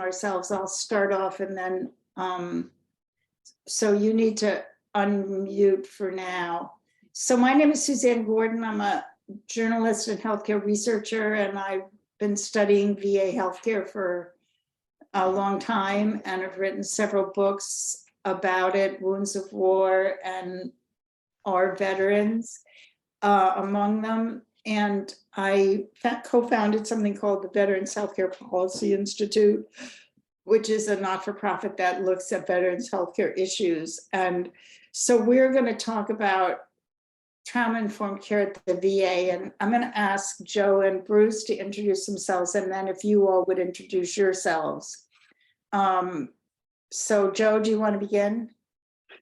ourselves. I'll start off and then, so you need to unmute for now. So my name is Suzanne Gordon. I'm a journalist and healthcare researcher, and I've been studying VA healthcare for a long time, and I've written several books about it, Wounds of War and Our Veterans, among them. And I co-founded something called the Veterans Healthcare Policy Institute, which is a not-for-profit that looks at veterans healthcare issues. And so we're going to talk about trauma-informed care at the VA. And I'm going to ask Joe and Bruce to introduce themselves, and then if you all would introduce yourselves. So Joe, do you want to begin?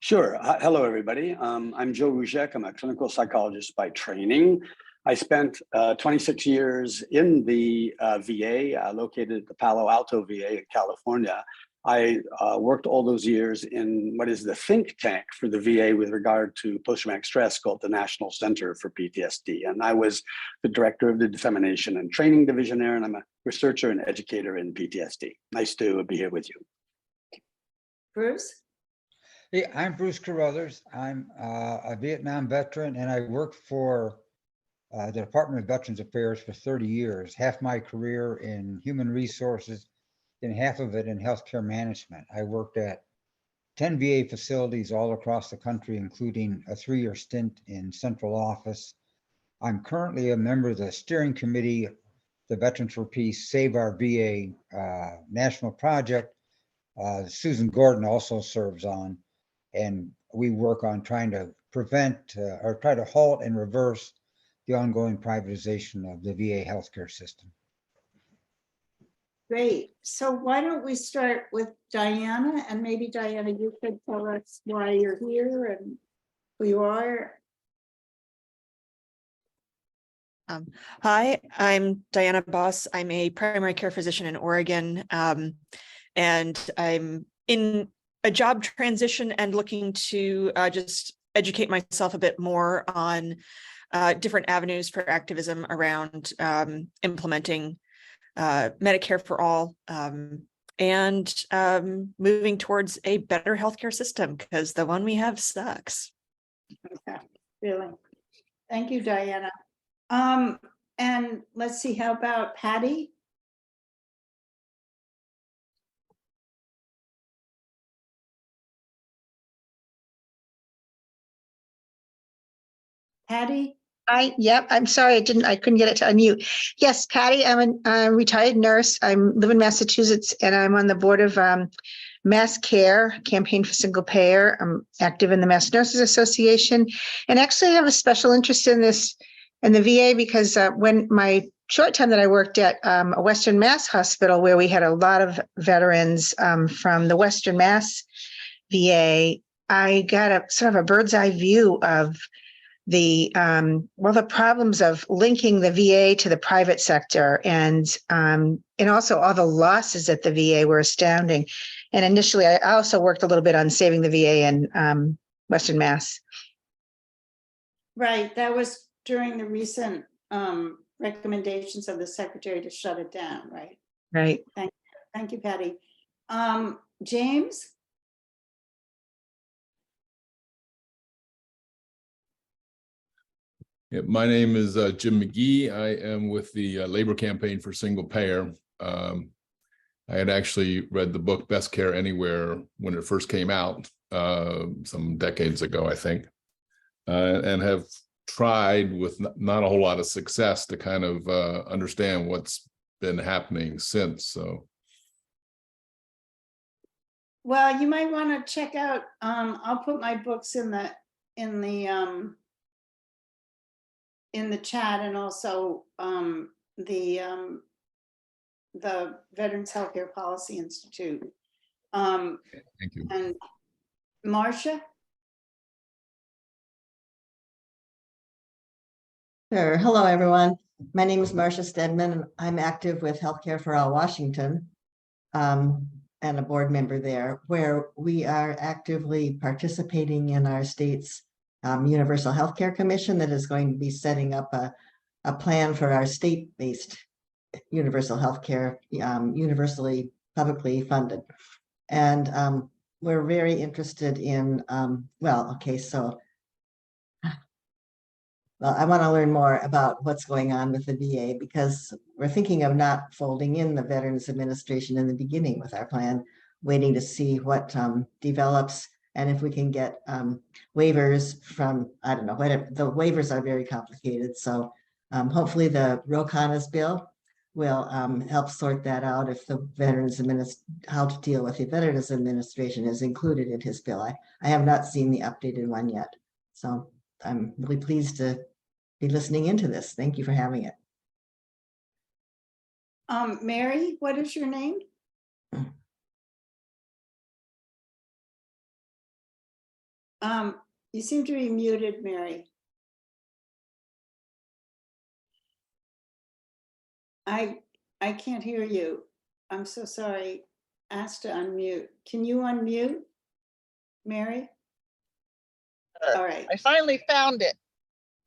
Sure. Hello, everybody. I'm Joe Ruzek. I'm a clinical psychologist by training. I spent 26 years in the VA, located at the Palo Alto VA in California. I worked all those years in what is the think tank for the VA with regard to post-traumatic stress, called the National Center for PTSD. And I was the director of the dissemination and training division there, and I'm a researcher and educator in PTSD. Nice to be here with you. Bruce? Hey, I'm Bruce Carruthers. I'm a Vietnam veteran, and I worked for the Department of Veterans Affairs for 30 years, half my career in human resources and half of it in healthcare management. I worked at 10 VA facilities all across the country, including a 3-year stint in central office. I'm currently a member of the steering committee, the Veterans for Peace Save Our VA national project. Susan Gordon also serves on, and we work on trying to prevent or try to halt and reverse the ongoing privatization of the VA healthcare system. Great. So why don't we start with Diana, and maybe Diana, you could tell us why you're here and who you are. Hi, I'm Diana Boss. I'm a primary care physician in Oregon, and I'm in a job transition and looking to just educate myself a bit more on different avenues for activism around implementing Medicare for all and moving towards a better healthcare system, because the one we have sucks. Okay, really. Thank you, Diana. And let's see, how about Patty? Patty? I'm sorry, I couldn't get it to unmute. Yes, Patty, I'm a retired nurse. I live in Massachusetts, and I'm on the board of Mass Care, Campaign for Single Payer. I'm active in the Mass Nurses Association, and actually I have a special interest in this, in the VA, because when my short time that I worked at a Western Mass hospital, where we had a lot of veterans from the Western Mass VA, I got a sort of a bird's eye view of the problems of linking the VA to the private sector, and also all the losses at the VA were astounding. And initially, I also worked a little bit on saving the VA in Western Mass. Right, that was during the recent recommendations of the secretary to shut it down, right? Right. Thank you, Patty. James? Yeah, my name is Jim McGee. I am with the Labor Campaign for Single Payer. I had actually read the book Best Care Anywhere when it first came out some decades ago, I think, and have tried with not a whole lot of success to kind of understand what's been happening since. So, Well, you might want to check out, I'll put my books in the chat, and also the Veterans Healthcare Policy Institute. thank you. And Marcia? Sure. Hello, everyone. My name is Marcia Stedman, and I'm active with Healthcare for All Washington, and a board member there, where we are actively participating in our state's Universal Healthcare Commission that is going to be setting up a plan for our state-based universal healthcare, universally publicly funded. And we're very interested in, well, okay, so well, I want to learn more about what's going on with the VA because we're thinking of not folding in the Veterans Administration in the beginning with our plan, waiting to see what develops and if we can get waivers from, I don't know, whatever. The waivers are very complicated. So hopefully the Ro-Khanna's bill will help sort that out if the how to deal with the Veterans Administration is included in his bill. I have not seen the updated one yet. So I'm really pleased to be listening into this. Thank you for having it. Mary, what is your name? You seem to be muted, Mary. I can't hear you. I'm so sorry. Asked to unmute. Can you unmute, Mary? All right. I finally found it.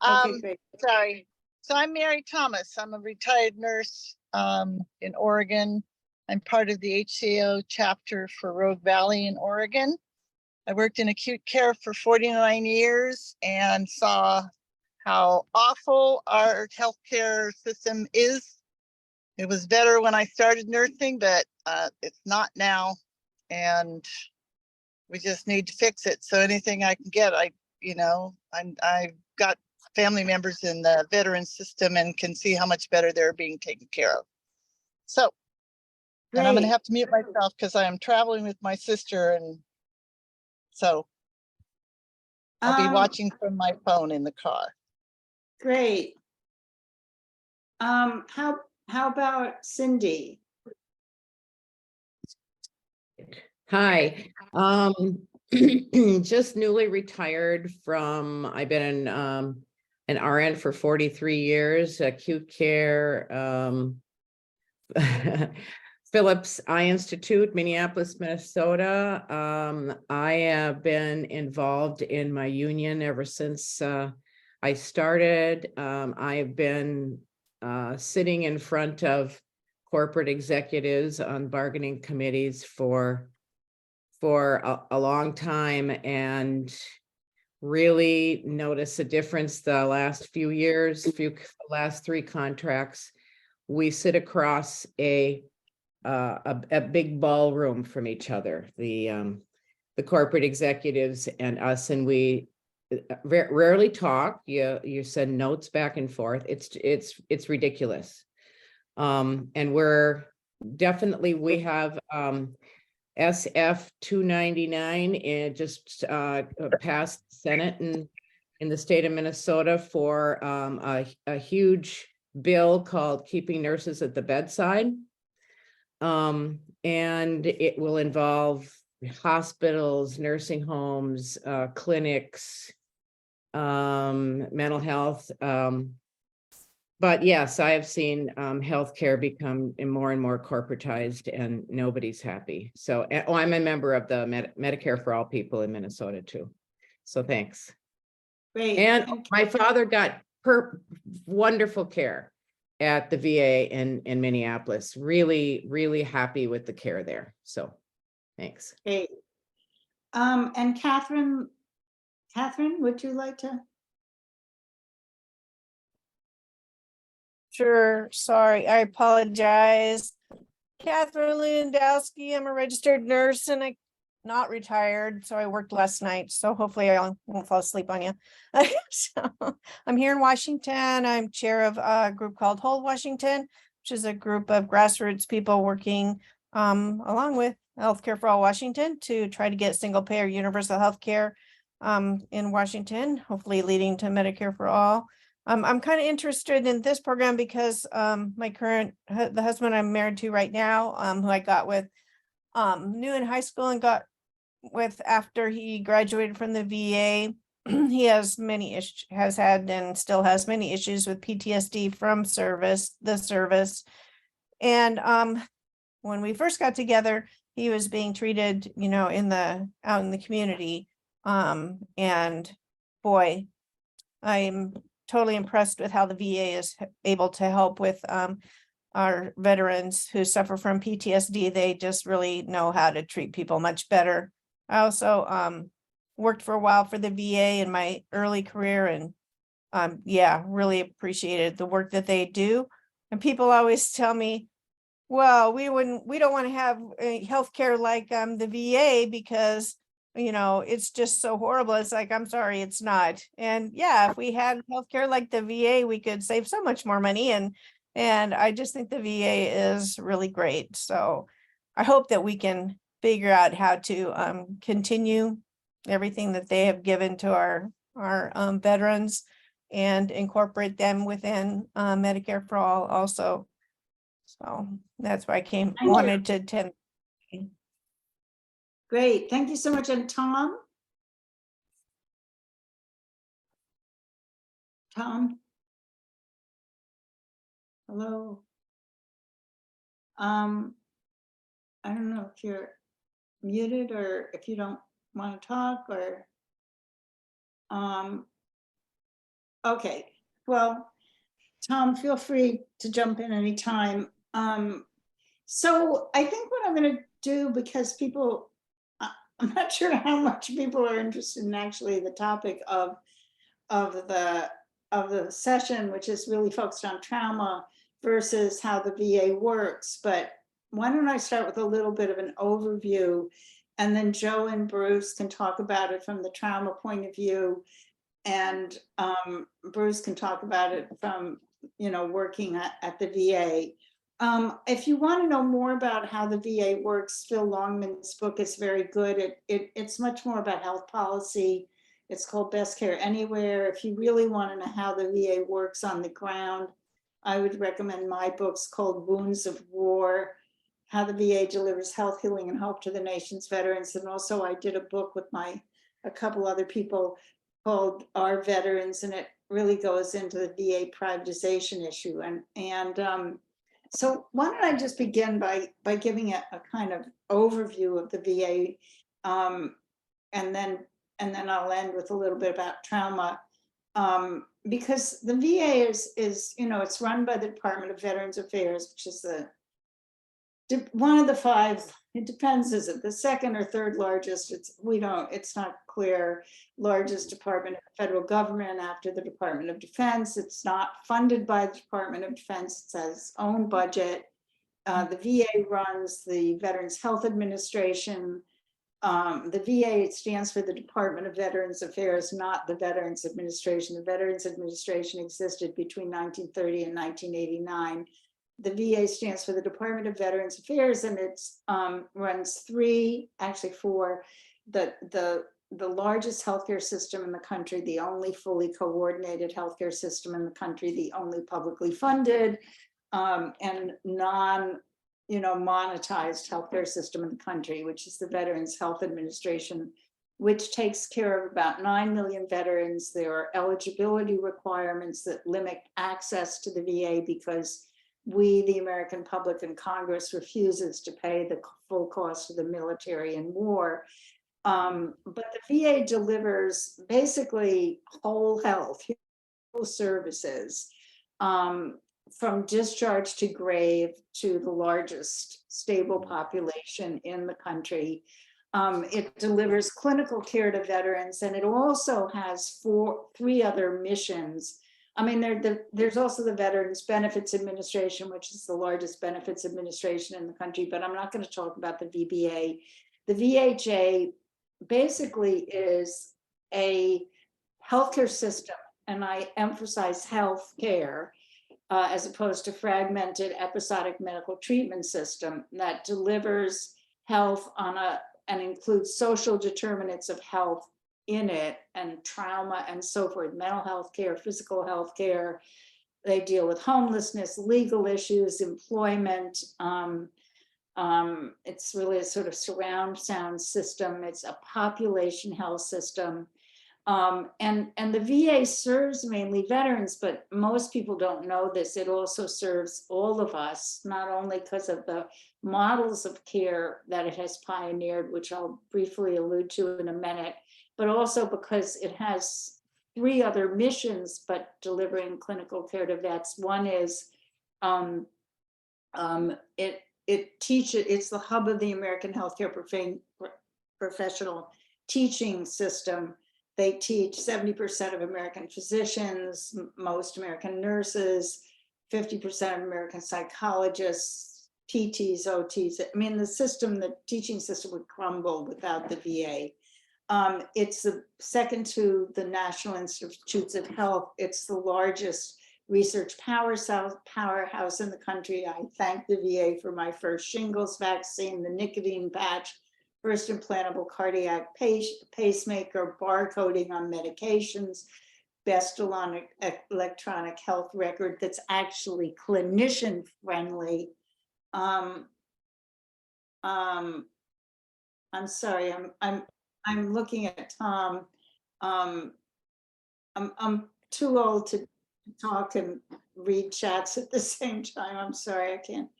Okay, great. Sorry. So I'm Mary Thomas. I'm a retired nurse in Oregon. I'm part of the HCO chapter for Rogue Valley in Oregon. I worked in acute care for 49 years and saw how awful our healthcare system is. It was better when I started nursing, but it's not now. And we just need to fix it. So anything I can get, I've got family members in the veteran system and can see how much better they're being taken care of. So, and I'm going to Great. have to mute myself because I am traveling with my sister. And so I'll be watching from my phone in the car. Great. How about Cindy? Hi, just newly retired from, I've been an RN for 43 years, acute care, Phillips Eye Institute, Minneapolis, Minnesota. I have been involved in my union ever since I started. I've been sitting in front of corporate executives on bargaining committees for a long time and really notice a difference the last few years, last 3 contracts. We sit across a big ballroom from each other, the corporate executives and us, and we rarely talk. You send notes back and forth. It's ridiculous. And we're definitely, we have SF 299 and just passed the Senate in the state of Minnesota for a huge bill called Keeping Nurses at the Bedside. And it will involve hospitals, nursing homes, clinics, mental health. But yes, I have seen healthcare become more and more corporatized and nobody's happy. So I'm a member of the Medicare for All People in Minnesota too. So thanks. Great. And my father got wonderful care at the VA in Minneapolis. Really, really happy with the care there. So thanks. Great. And Catherine, would you like to? Sure, sorry, I apologize. Catherine Lewandowski, I'm a registered nurse and I'm not retired, so I worked last night, so hopefully I won't fall asleep on you. So, I'm here in Washington. I'm chair of a group called Hold Washington, which is a group of grassroots people working along with Healthcare for All Washington to try to get single payer universal healthcare in Washington, hopefully leading to Medicare for all. I'm kind of interested in this program because the husband I'm married to right now, who I got with new in high school and got with after he graduated from the VA, he has had and still has many issues with PTSD from the service. And when we first got together, he was being treated, out in the community. And boy, I'm totally impressed with how the VA is able to help with our veterans who suffer from PTSD, they just really know how to treat people much better. I also worked for a while for the VA in my early career, and yeah, really appreciated the work that they do. And people always tell me, well, we don't want to have healthcare like the VA because, you know, it's just so horrible. It's like, I'm sorry, it's not. And yeah, if we had healthcare like the VA, we could save so much more money. And I just think the VA is really great. So I hope that we can figure out how to continue everything that they have given to our veterans and incorporate them within Medicare for all also. So that's why I you. wanted to attend. Great, thank you so much. And Tom? Tom? Hello? I don't know if you're muted or if you don't want to talk or, okay, well, Tom, feel free to jump in anytime. So I think what I'm going to do, because people, I'm not sure how much people are interested in actually the topic of the session, which is really focused on trauma versus how the VA works. But why don't I start with a little bit of an overview, and then Joe and Bruce can talk about it from the trauma point of view, and Bruce can talk about it from, you know, working at the VA. If you want to know more about how the VA works, Phil Longman's book is very good. It's much more about health policy. It's called Best Care Anywhere. If you really want to know how the VA works on the ground, I would recommend my books called Wounds of War, How the VA Delivers Health, Healing, and Hope to the Nation's Veterans. And also I did a book with a couple other people called Our Veterans, and it really goes into the VA privatization issue. So why don't I just begin by giving a kind of overview of the VA, and then I'll end with a little bit about trauma, because the VA is, you know, it's run by the Department of Veterans Affairs, which is one of the five. It depends, is it the second or third largest? It's not clear, largest department of the federal government after the Department of Defense. It's not funded by the Department of Defense. It has its own budget. The VA runs the Veterans Health Administration. The VA stands for the Department of Veterans Affairs, not the Veterans Administration. The Veterans Administration existed between 1930 and 1989. The VA stands for the Department of Veterans Affairs, and it runs four, the largest healthcare system in the country, the only fully coordinated healthcare system in the country, the only publicly funded and monetized healthcare system in the country, which is the Veterans Health Administration, which takes care of about 9 million veterans. There are eligibility requirements that limit access to the VA because we, the American public, and Congress refuses to pay the full cost of the military and war. But the VA delivers basically whole health services, from discharge to grave, to the largest stable population in the country. It delivers clinical care to veterans, and it also has three other missions. I mean, there's also the Veterans Benefits Administration, which is the largest benefits administration in the country, but I'm not going to talk about the VBA. The VHA basically is a healthcare system, and I emphasize health care, as opposed to fragmented episodic medical treatment system that delivers health and includes social determinants of health in it, and trauma and so forth, mental health care, physical health care. They deal with homelessness, legal issues, employment. It's really a sort of surround sound system. It's a population health system. And the VA serves mainly veterans, but most people don't know this. It also serves all of us, not only because of the models of care that it has pioneered, which I'll briefly allude to in a minute, but also because it has three other missions, but delivering clinical care to vets. One is It's the hub of the American healthcare professional teaching system. They teach 70% of American physicians, most American nurses, 50% of American psychologists, PTs, OTs. I mean, the teaching system would crumble without the VA. It's the second to the National Institutes of Health. It's the largest research powerhouse in the country. I thank the VA for my first shingles vaccine, the nicotine patch, first implantable cardiac pacemaker, barcoding on medications, best electronic health record that's actually clinician friendly. I'm sorry, I'm looking at Tom. I'm too old to talk and read chats at the same time. I'm sorry, I can't.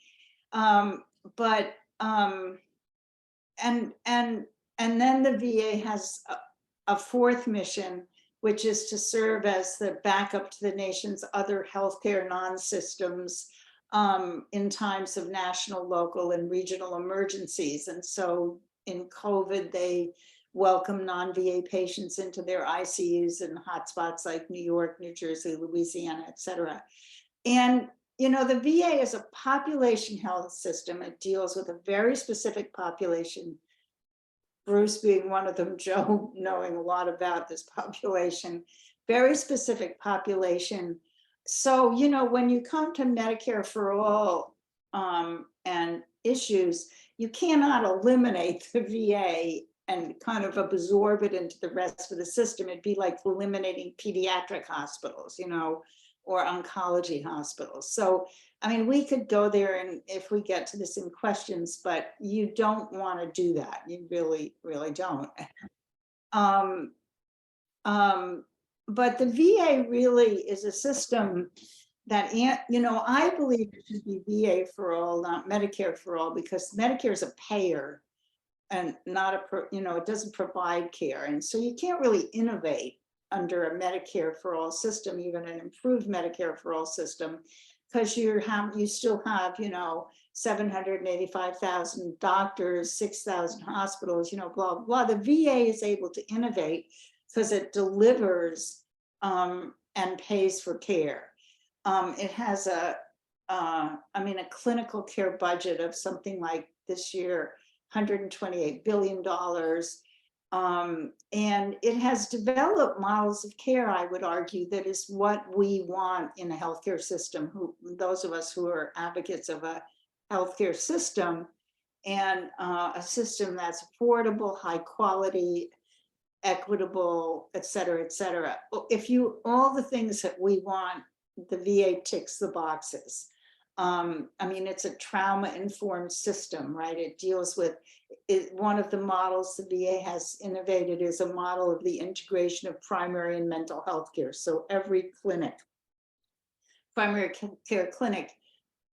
And then the VA has a fourth mission, which is to serve as the backup to the nation's other healthcare non-systems in times of national, local, and regional emergencies. And so in COVID, they welcome non-VA patients into their ICUs in hotspots like New York, New Jersey, Louisiana, et cetera. And you know, the VA is a population health system. It deals with a very specific population, Bruce being one of them, Joe knowing a lot about this population, very specific population. So, you know, when you come to Medicare for all and issues, you cannot eliminate the VA and kind of absorb it into the rest of the system. It'd be like eliminating pediatric hospitals, you know, or oncology hospitals. So, I mean, we could go there and if we get to this in questions, but you don't want to do that. You really, really don't. But the VA really is a system that, you know, I believe it should be VA for all, not Medicare for all, because Medicare is a payer and not a, you know, it doesn't provide care. And so you can't really innovate under a Medicare for all system, even an improved Medicare for all system, because you still have, you know, 785,000 doctors, 6,000 hospitals, you know, blah, blah. The VA is able to innovate because it delivers and pays for care. It has a clinical care budget of something like this year, $128 billion. And it has developed models of care, I would argue, that is what we want in a healthcare system, those of us who are advocates of a healthcare system, and a system that's affordable, high quality, equitable, et cetera, et cetera. All the things that we want, the VA ticks the boxes. I mean, it's a trauma-informed system, right? It deals with one of the models the VA has innovated is a model of the integration of primary and mental health care. So every clinic, primary care clinic,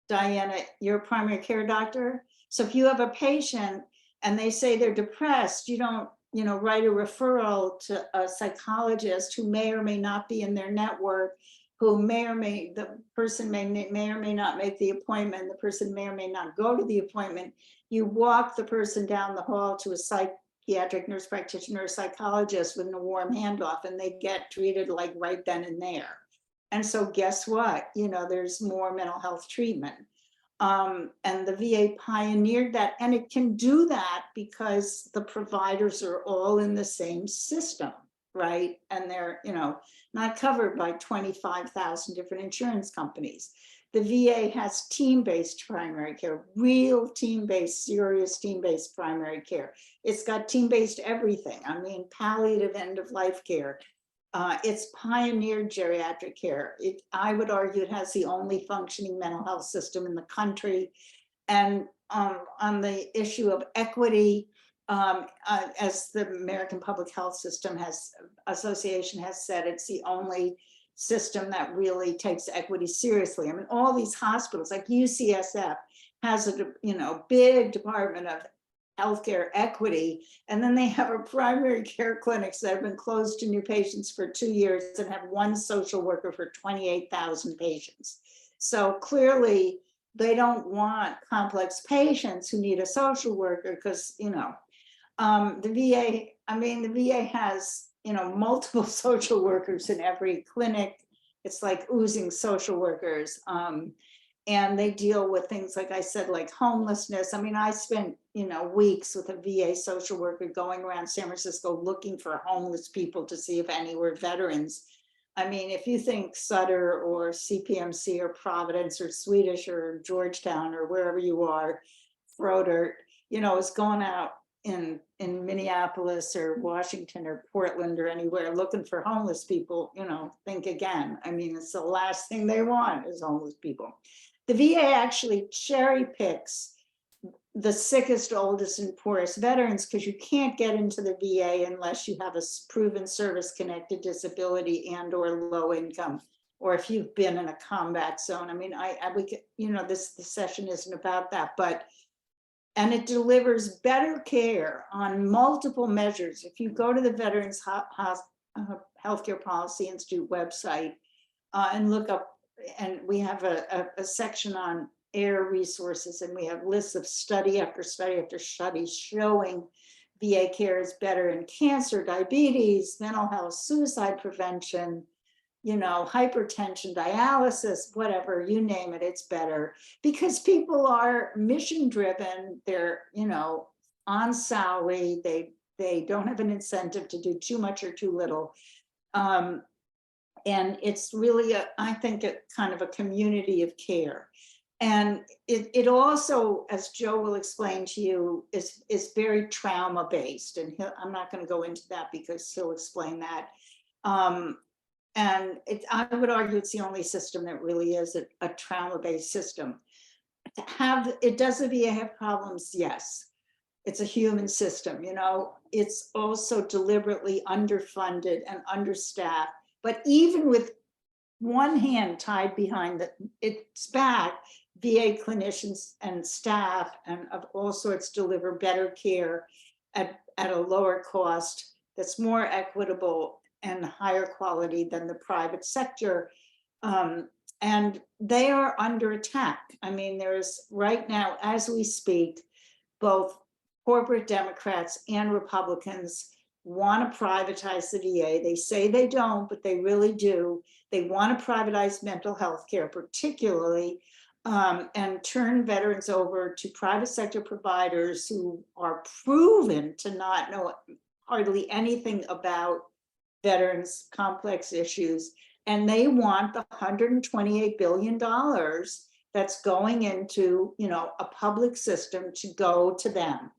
Diana, you're a primary care doctor. So if you have a patient and they say they're depressed, you don't, you know, write a referral to a psychologist who may or may not be in their network, who the person may or may not make the appointment, the person may or may not go to the appointment. You walk the person down the hall to a psychiatric nurse practitioner or psychologist with a warm handoff, and they get treated like right then and there. And so guess what? You know, there's more mental health treatment. And the VA pioneered that, and it can do that because the providers are all in the same system, right? And they're, you know, not covered by 25,000 different insurance companies. The VA has team-based primary care, real team-based, serious team-based primary care. It's got team-based everything. I mean, palliative end-of-life care. It's pioneered geriatric care. I would argue it has the only functioning mental health system in the country. And on the issue of equity, as the American Public Health System Association has said, it's the only system that really takes equity seriously. I mean, all these hospitals like UCSF has a, you know, big department of healthcare equity, and then they have a primary care clinics that have been closed to new patients for 2 years and have one social worker for 28,000 patients. So clearly they don't want complex patients who need a social worker because, you know, the VA, I mean, the VA has, you know, multiple social workers in every clinic. It's like oozing social workers. And they deal with things, like I said, like homelessness. I mean, I spent, you know, weeks with a VA social worker going around San Francisco looking for homeless people to see if any were veterans. I mean, if you think Sutter or CPMC or Providence or Swedish or Georgetown or wherever you are, Froder, you know, is going out in Minneapolis or Washington or Portland or anywhere looking for homeless people, you know, think again. I mean, it's the last thing they want is homeless people. The VA actually cherry picks the sickest, oldest, and poorest veterans because you can't get into the VA unless you have a proven service-connected disability and or low income, or if you've been in a combat zone. I mean, we could, you know, this session isn't about that, but, and it delivers better care on multiple measures. If you go to the Veterans Healthcare Policy Institute website and look up, and we have a section on air resources, and we have lists of study after study after study showing VA care is better in cancer, diabetes, mental health, suicide prevention, you know, hypertension, dialysis, whatever, you name it, it's better because people are mission driven. They're, you know, on salary. They don't have an incentive to do too much or too little. And it's really, I think, a kind of a community of care. And it also, as Joe will explain to you, is very trauma based. And I'm not going to go into that because he'll explain that. And I would argue it's the only system that really is a trauma based system. Does the VA have problems? Yes. It's a human system, you know. It's also deliberately underfunded and understaffed. But even with one hand tied behind its back, VA clinicians and staff and of all sorts deliver better care at a lower cost that's more equitable and higher quality than the private sector. And they are under attack. I mean, there's right now, as we speak, both corporate Democrats and Republicans want to privatize the VA. They say they don't, but they really do. They want to privatize mental health care, particularly, and turn veterans over to private sector providers who are proven to not know hardly anything about veterans' complex issues. And they want the $128 billion that's going into, you know, a public system to go to them.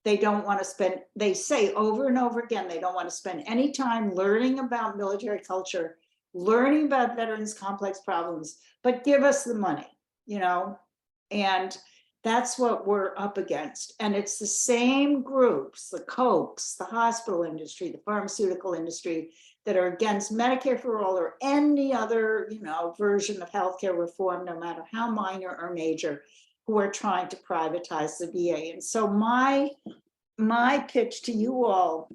They don't want to spend, they say over and over again, they don't want to spend any time learning about military culture, learning about veterans' complex problems, but give us the money, you know? And that's what we're up against. And it's the same groups, the Kochs, the hospital industry, the pharmaceutical industry, that are against Medicare for all or any other, you know, version of healthcare reform, no matter how minor or major, who are trying to privatize the VA. And so my pitch to you all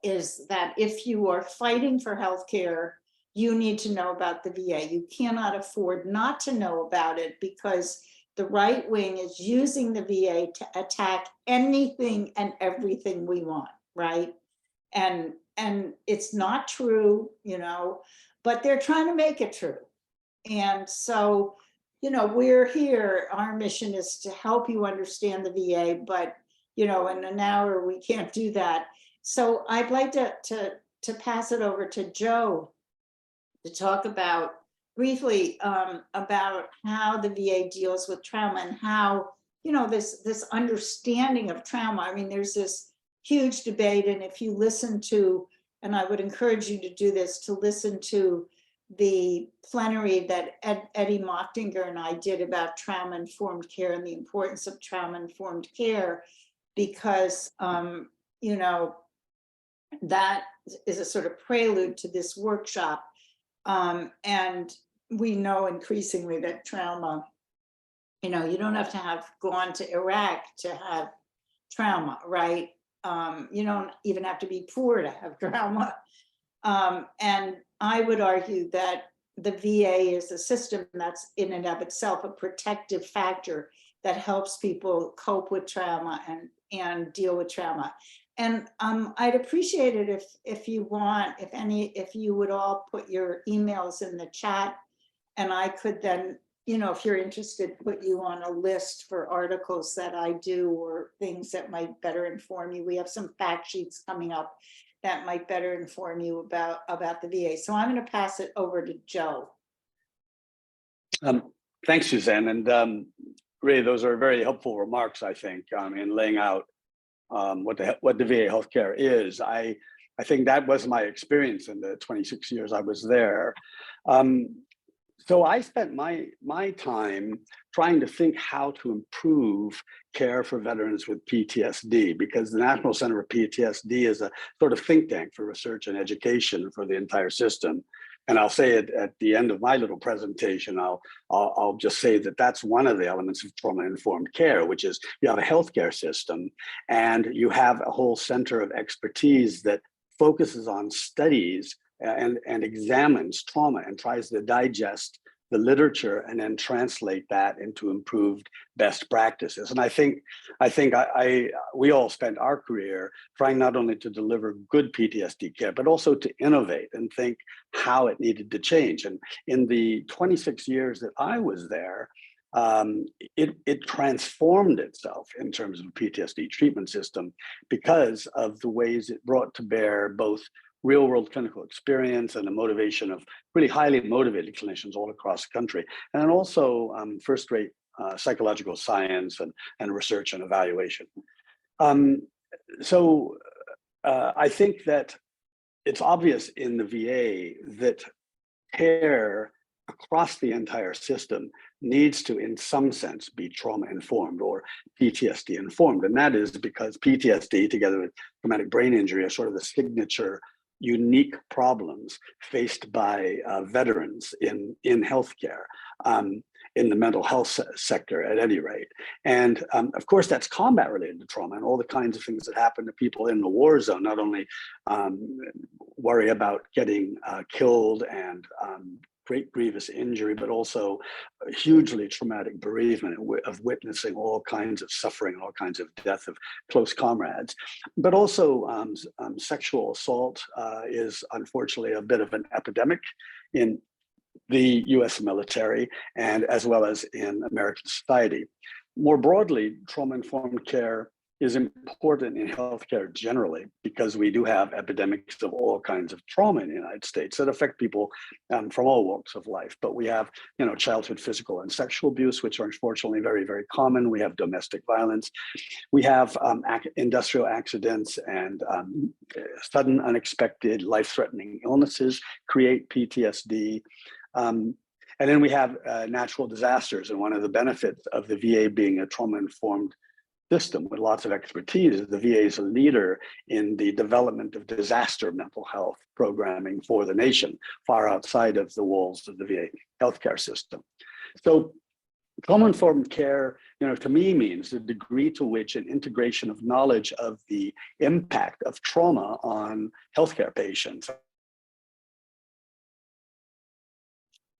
is that if you are fighting for healthcare, you need to know about the VA. You cannot afford not to know about it because the right wing is using the VA to attack anything and everything we want, right? And it's not true, you know, but they're trying to make it true. And so, you know, we're here, our mission is to help you understand the VA, but, you know, in an hour, we can't do that. So I'd like to pass it over to Joe to talk about briefly about how the VA deals with trauma and how, you know, this understanding of trauma. I mean, there's this huge debate, and if you listen to, and I would encourage you to do this, to listen to the plenary that Eddie Mochtinger and I did about trauma-informed care and the importance of trauma-informed care, because, you know, that is a sort of prelude to this workshop. And we know increasingly that trauma, you know, you don't have to have gone to Iraq to have trauma, right? You don't even have to be poor to have trauma. And I would argue that the VA is a system that's in and of itself a protective factor that helps people cope with trauma and deal with trauma. And I'd appreciate it if you want, if you would all put your emails in the chat, and I could then, you know, if you're interested, put you on a list for articles that I do or things that might better inform you. We have some fact sheets coming up that might better inform you about the VA. So I'm going to pass it over to Joe. Thanks, Suzanne. And Ray, those are very helpful remarks, I think, in laying out what the VA healthcare is. I think that was my experience in the 26 years I was there. So I spent my time trying to think how to improve care for veterans with PTSD, because the National Center for PTSD is a sort of think tank for research and education for the entire system. And I'll say it at the end of my little presentation. I'll just say that that's one of the elements of trauma-informed care, which is you have a healthcare system and you have a whole center of expertise that focuses on studies and examines trauma and tries to digest the literature and then translate that into improved best practices. And I think we all spent our career trying not only to deliver good PTSD care, but also to innovate and think how it needed to change. And in the 26 years that I was there, it transformed itself in terms of a PTSD treatment system because of the ways it brought to bear both real world clinical experience and the motivation of really highly motivated clinicians all across the country. And then also first rate psychological science and research and evaluation. So I think that it's obvious in the VA that care across the entire system needs to, in some sense, be trauma informed or PTSD informed. And that is because PTSD, together with traumatic brain injury, are sort of the signature unique problems faced by veterans in healthcare, in the mental health sector at any rate. And of course, that's combat related trauma and all the kinds of things that happen to people in the war zone, not only worry about getting killed and great grievous injury, but also hugely traumatic bereavement of witnessing all kinds of suffering, all kinds of death of close comrades. But also sexual assault is unfortunately a bit of an epidemic in the US military and as well as in American society. More broadly, trauma-informed care is important in healthcare generally because we do have epidemics of all kinds of trauma in the United States that affect people from all walks of life. But we have, childhood physical and sexual abuse, which are unfortunately very, very common. We have domestic violence. We have industrial accidents and sudden, unexpected, life-threatening illnesses create PTSD. And then we have natural disasters. And one of the benefits of the VA being a trauma-informed system with lots of expertise is the VA is a leader in the development of disaster mental health programming for the nation, far outside of the walls of the VA healthcare system. So trauma-informed care, to me means the degree to which an integration of knowledge of the impact of trauma on healthcare patients.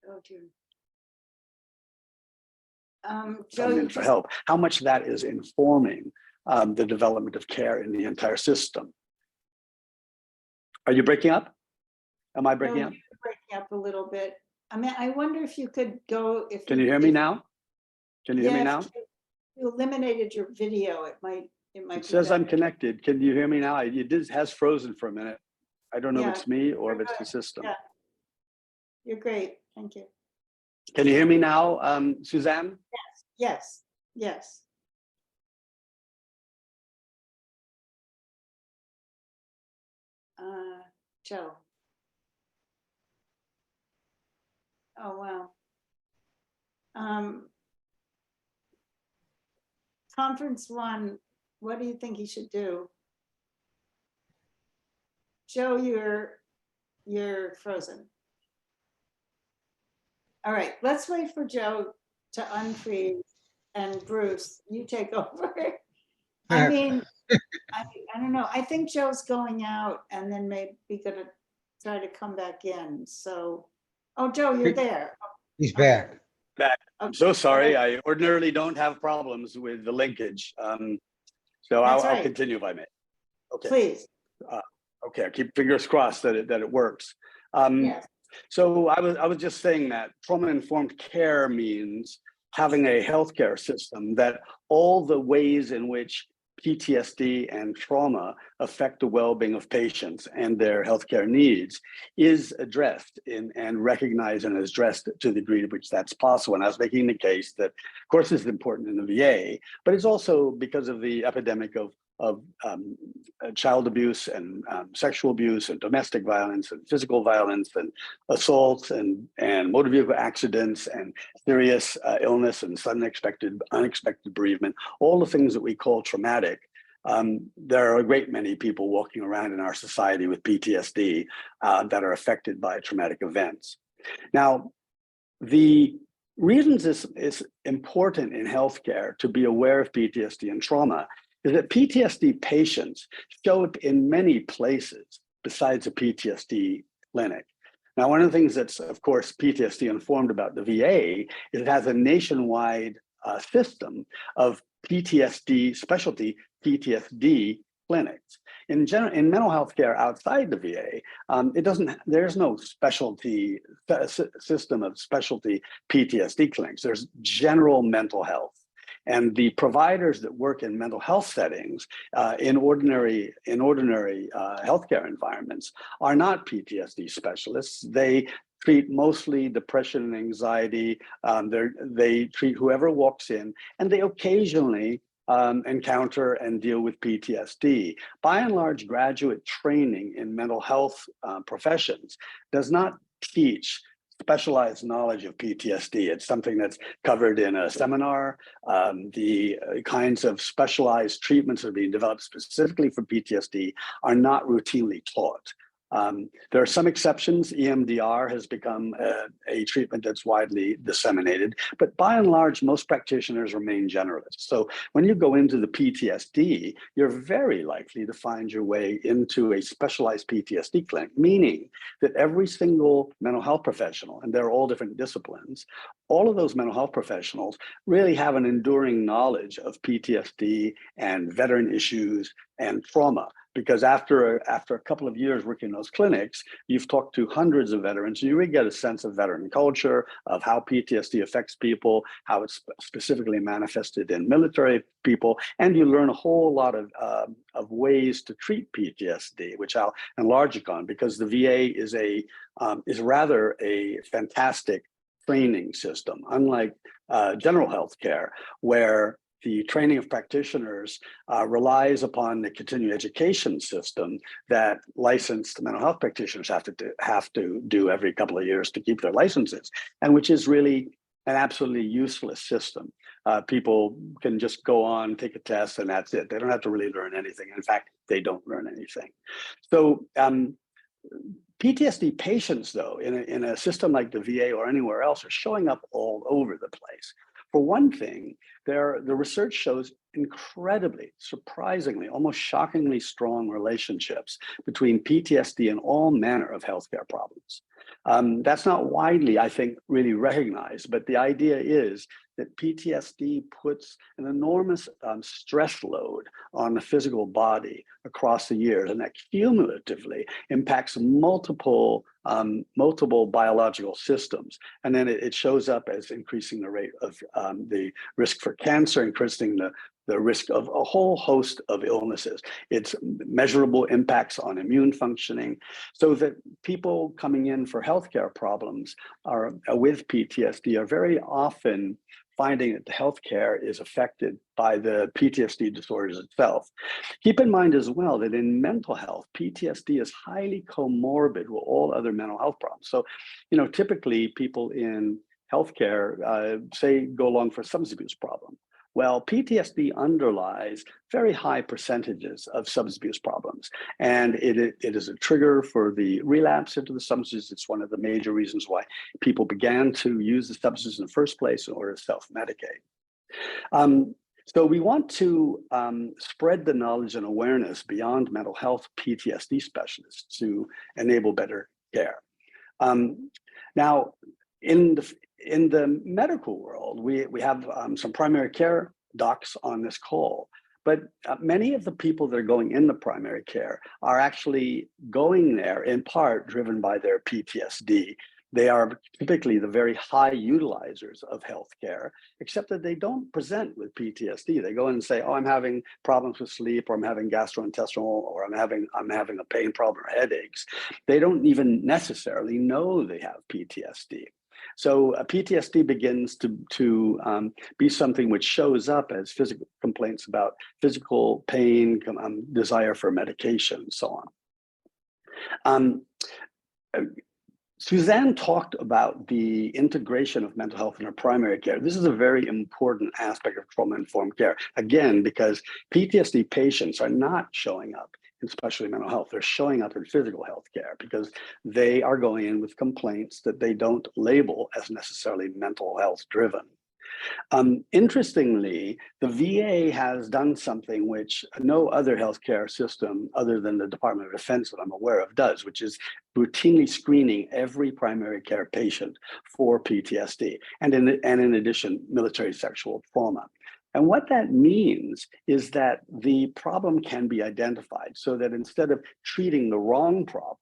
Oh, dear. Joe, For help, how much that is informing the development of care in the entire system. Are you breaking up? Am I breaking up? You're breaking up a little bit. I mean, I wonder if you could go. Can you hear me now? Can you hear me now? If you eliminated your video, it might. It says I'm connected. Can you hear me now? It has frozen for a minute. I don't know if it's me or if it's the system. Yeah. You're great. Thank you. Can you hear me now, Suzanne? Yes. Joe. Oh, wow. Conference one, what do you think he should do? Joe, you're frozen. All right, let's wait for Joe to unfreeze, and Bruce, you take over. I mean, I don't know. I think Joe's going out and then maybe gonna try to come back in. So Oh, Joe, you're there. He's back. I'm so sorry. I ordinarily don't have problems with the linkage. So That's I'll right. continue if I may. Okay. Please. Okay. I keep fingers crossed that it works. Yes. So I was just saying that trauma-informed care means having a healthcare system that all the ways in which PTSD and trauma affect the well-being of patients and their healthcare needs is addressed and recognized and addressed to the degree to which that's possible. And I was making the case that, of course, this is important in the VA, but it's also because of the epidemic of child abuse and sexual abuse and domestic violence and physical violence and assaults and motor vehicle accidents and serious illness and sudden unexpected bereavement, all the things that we call traumatic. There are a great many people walking around in our society with PTSD that are affected by traumatic events. Now, the reasons this is important in healthcare to be aware of PTSD and trauma is that PTSD patients show up in many places besides a PTSD clinic. Now, one of the things that's, of course, PTSD informed about the VA is it has a nationwide system of PTSD, specialty PTSD clinics. In general, in mental health care outside the VA, there's no specialty system of specialty PTSD clinics. There's general mental health. And the providers that work in mental health settings in ordinary healthcare environments are not PTSD specialists. They treat mostly depression and anxiety. They treat whoever walks in, and they occasionally encounter and deal with PTSD. By and large, graduate training in mental health professions does not teach specialized knowledge of PTSD. It's something that's covered in a seminar. The kinds of specialized treatments that are being developed specifically for PTSD are not routinely taught. There are some exceptions. EMDR has become a treatment that's widely disseminated, but by and large, most practitioners remain generalists. So when you go into the PTSD, you're very likely to find your way into a specialized PTSD clinic, meaning that every single mental health professional, and they're all different disciplines, all of those mental health professionals really have an enduring knowledge of PTSD and veteran issues and trauma. Because after a couple of years working in those clinics, you've talked to hundreds of veterans, and you really get a sense of veteran culture, of how PTSD affects people, how it's specifically manifested in military people, and you learn a whole lot of ways to treat PTSD, which I'll enlarge upon, because the VA is rather a fantastic training system, unlike general health care, where the training of practitioners relies upon the continuing education system that licensed mental health practitioners have to do every couple of years to keep their licenses, and which is really an absolutely useless system. People can just go on, take a test, and that's it. They don't have to really learn anything. In fact, they don't learn anything. So PTSD patients, though, in a system like the VA or anywhere else, are showing up all over the place. For one thing, the research shows incredibly, surprisingly, almost shockingly strong relationships between PTSD and all manner of healthcare problems. That's not widely, I think, really recognized, but the idea is that PTSD puts an enormous stress load on the physical body across the years, and that cumulatively impacts multiple biological systems. And then it shows up as increasing the rate of the risk for cancer, increasing the risk of a whole host of illnesses. It's measurable impacts on immune functioning, so that people coming in for healthcare problems with PTSD are very often finding that the healthcare is affected by the PTSD disorders itself. Keep in mind as well that in mental health, PTSD is highly comorbid with all other mental health problems. So, typically people in healthcare, say, go along for a substance abuse problem. Well, PTSD underlies very high percentages of substance abuse problems, and it is a trigger for the relapse into the substances. It's one of the major reasons why people began to use the substances in the first place in order to self-medicate. So we want to spread the knowledge and awareness beyond mental health PTSD specialists to enable better care. Now, in the medical world, we have some primary care docs on this call, but many of the people that are going into primary care are actually going there in part driven by their PTSD. They are typically the very high utilizers of healthcare, except that they don't present with PTSD. They go in and say, "Oh, I'm having problems with sleep, or I'm having gastrointestinal, or I'm having a pain problem or headaches." They don't even necessarily know they have PTSD. So PTSD begins to be something which shows up as physical complaints about physical pain, desire for medication, and so on. Suzanne talked about the integration of mental health in our primary care. This is a very important aspect of trauma-informed care. Again, because PTSD patients are not showing up in specialty mental health. They're showing up in physical health care because they are going in with complaints that they don't label as necessarily mental health driven. Interestingly, the VA has done something which no other healthcare system other than the Department of Defense that I'm aware of does, which is routinely screening every primary care patient for PTSD, and in addition, military sexual trauma. And what that means is that the problem can be identified so that instead of treating the wrong problem,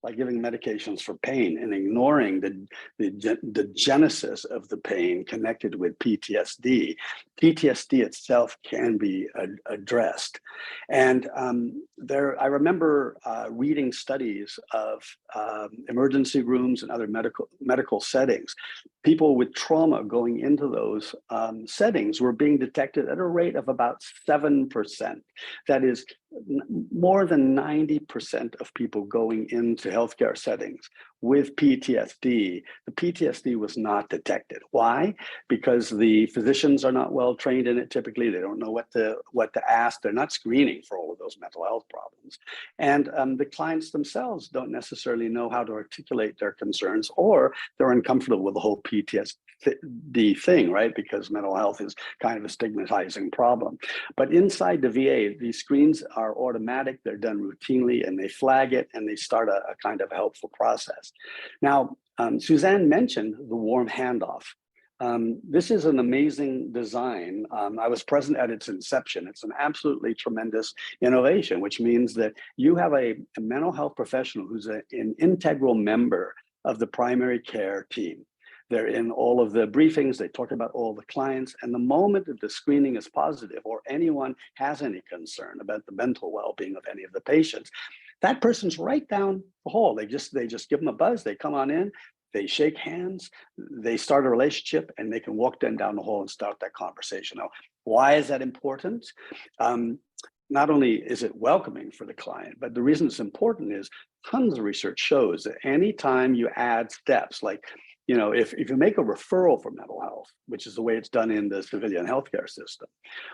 like giving medications for pain and ignoring the genesis of the pain connected with PTSD, PTSD itself can be addressed. And I remember reading studies of emergency rooms and other medical settings. People with trauma going into those settings were being detected at a rate of about 7%. That is, more than 90% of people going into healthcare settings with PTSD, the PTSD was not detected. Why? Because the physicians are not well trained in it. Typically, they don't know what to ask. They're not screening for all of those mental health problems. And the clients themselves don't necessarily know how to articulate their concerns, or they're uncomfortable with the whole PTSD thing, right? Because mental health is kind of a stigmatizing problem. But inside the VA, these screens are automatic, they're done routinely, and they flag it, and they start a kind of helpful process. Now, Suzanne mentioned the warm handoff. This is an amazing design. I was present at its inception. It's an absolutely tremendous innovation, which means that you have a mental health professional who's an integral member of the primary care team. They're in all of the briefings, they talk about all the clients, and the moment that the screening is positive or anyone has any concern about the mental well-being of any of the patients, that person's right down the hall. They just give them a buzz, they come on in, they shake hands, they start a relationship, and they can walk down the hall and start that conversation. Now, why is that important? Not only is it welcoming for the client, but the reason it's important is tons of research shows that anytime you add steps like, you know, if you make a referral for mental health, which is the way it's done in the civilian healthcare system,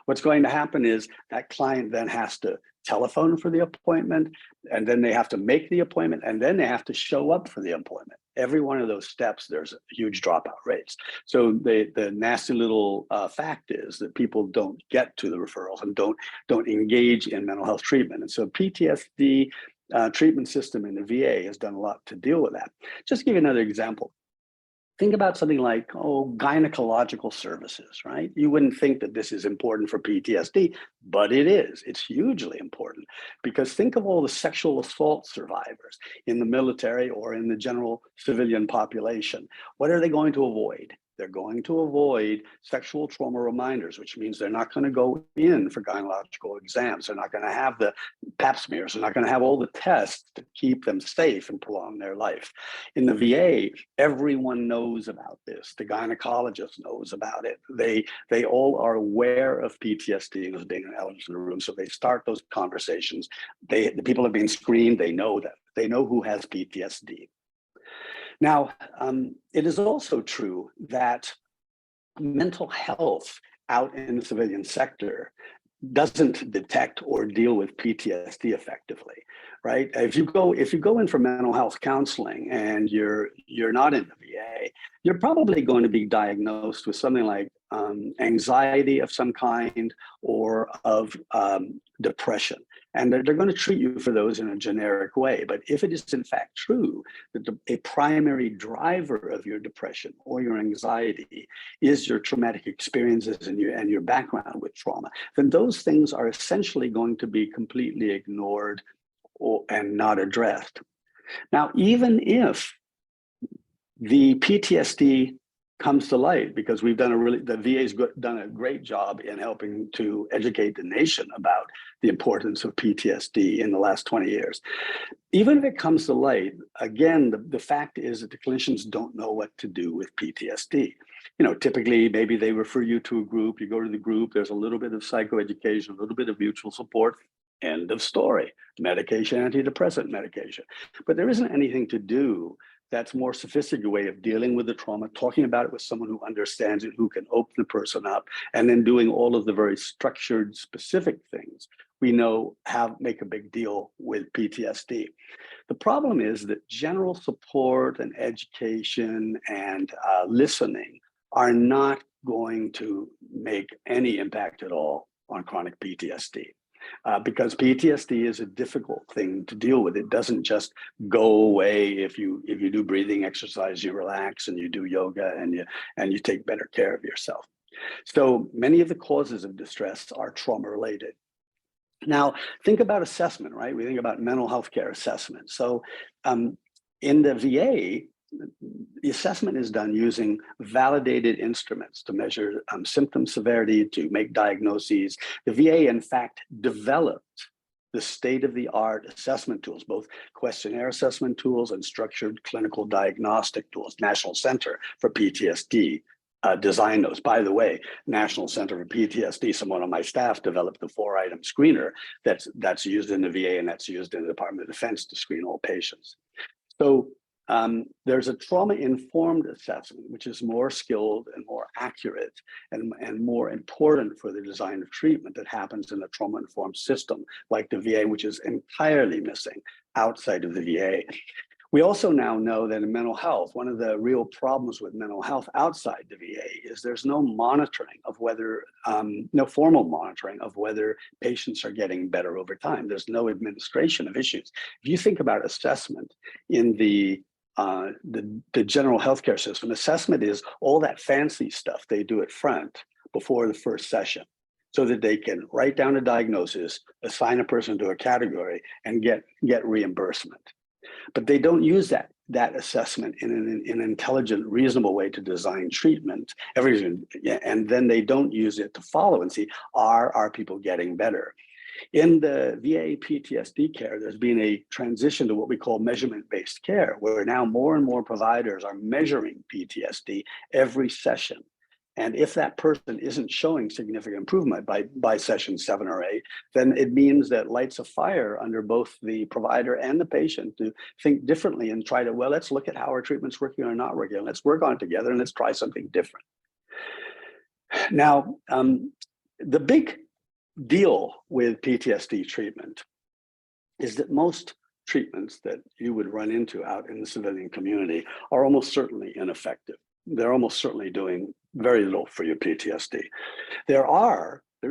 what's going to happen is that client then has to telephone for the appointment, and then they have to make the appointment, and then they have to show up for the appointment. Every one of those steps, there's huge dropout rates. So the nasty little fact is that people don't get to the referrals and don't engage in mental health treatment. And so PTSD treatment system in the VA has done a lot to deal with that. Just to give you another example. Think about something like, gynecological services, right? You wouldn't think that this is important for PTSD, but it is. It's hugely important because think of all the sexual assault survivors in the military or in the general civilian population. What are they going to avoid? They're going to avoid sexual trauma reminders, which means they're not going to go in for gynecological exams. They're not going to have the pap smears. They're not going to have all the tests to keep them safe and prolong their life. In the VA, everyone knows about this. The gynecologist knows about it. They all are aware of PTSD as being an element in the room. So they start those conversations. The people have been screened. They know that. They know who has PTSD. Now, it is also true that mental health out in the civilian sector doesn't detect or deal with PTSD effectively, right? If you go in for mental health counseling and you're not in the VA, you're probably going to be diagnosed with something like anxiety of some kind or of depression. And they're going to treat you for those in a generic way. But if it is in fact true that a primary driver of your depression or your anxiety is your traumatic experiences and your background with trauma, then those things are essentially going to be completely ignored and not addressed. Now, even if the PTSD comes to light, because we've done the VA's done a great job in helping to educate the nation about the importance of PTSD in the last 20 years. Even if it comes to light, again, the fact is that the clinicians don't know what to do with PTSD. You know, typically, maybe they refer you to a group, you go to the group, there's a little bit of psychoeducation, a little bit of mutual support, end of story. Medication, antidepressant medication. But there isn't anything to do that's more sophisticated way of dealing with the trauma, talking about it with someone who understands it, who can open the person up, and then doing all of the very structured, specific things we know make a big deal with PTSD. The problem is that general support and education and listening are not going to make any impact at all on chronic PTSD. Because PTSD is a difficult thing to deal with. It doesn't just go away if you do breathing exercise, you relax and you do yoga and you take better care of yourself. So many of the causes of distress are trauma related. Now, think about assessment, right? We think about mental health care assessment. So in the VA, the assessment is done using validated instruments to measure symptom severity, to make diagnoses. The VA, in fact, developed the state-of-the-art assessment tools, both questionnaire assessment tools and structured clinical diagnostic tools. National Center for PTSD designed those. By the way, National Center for PTSD, someone on my staff developed the 4-item screener that's used in the VA and that's used in the Department of Defense to screen all patients. So there's a trauma-informed assessment, which is more skilled and more accurate and more important for the design of treatment that happens in a trauma-informed system like the VA, which is entirely missing outside of the VA. We also now know that in mental health, one of the real problems with mental health outside the VA is there's no monitoring of whether, no formal monitoring of whether patients are getting better over time. There's no administration of issues. If you think about assessment in the general healthcare system, assessment is all that fancy stuff they do at front before the first session so that they can write down a diagnosis, assign a person to a category, and get reimbursement. But they don't use that assessment in an intelligent, reasonable way to design treatment. And then they don't use it to follow and see, are people getting better? In the VA PTSD care, there's been a transition to what we call measurement-based care, where now more and more providers are measuring PTSD every session. And if that person isn't showing significant improvement by session 7 or 8, then it means that lights a fire under both the provider and the patient to think differently and try to, well, let's look at how our treatment's working or not working. Let's work on it together and let's try something different. Now, the big deal with PTSD treatment is that most treatments that you would run into out in the civilian community are almost certainly ineffective. They're almost certainly doing very little for your PTSD. There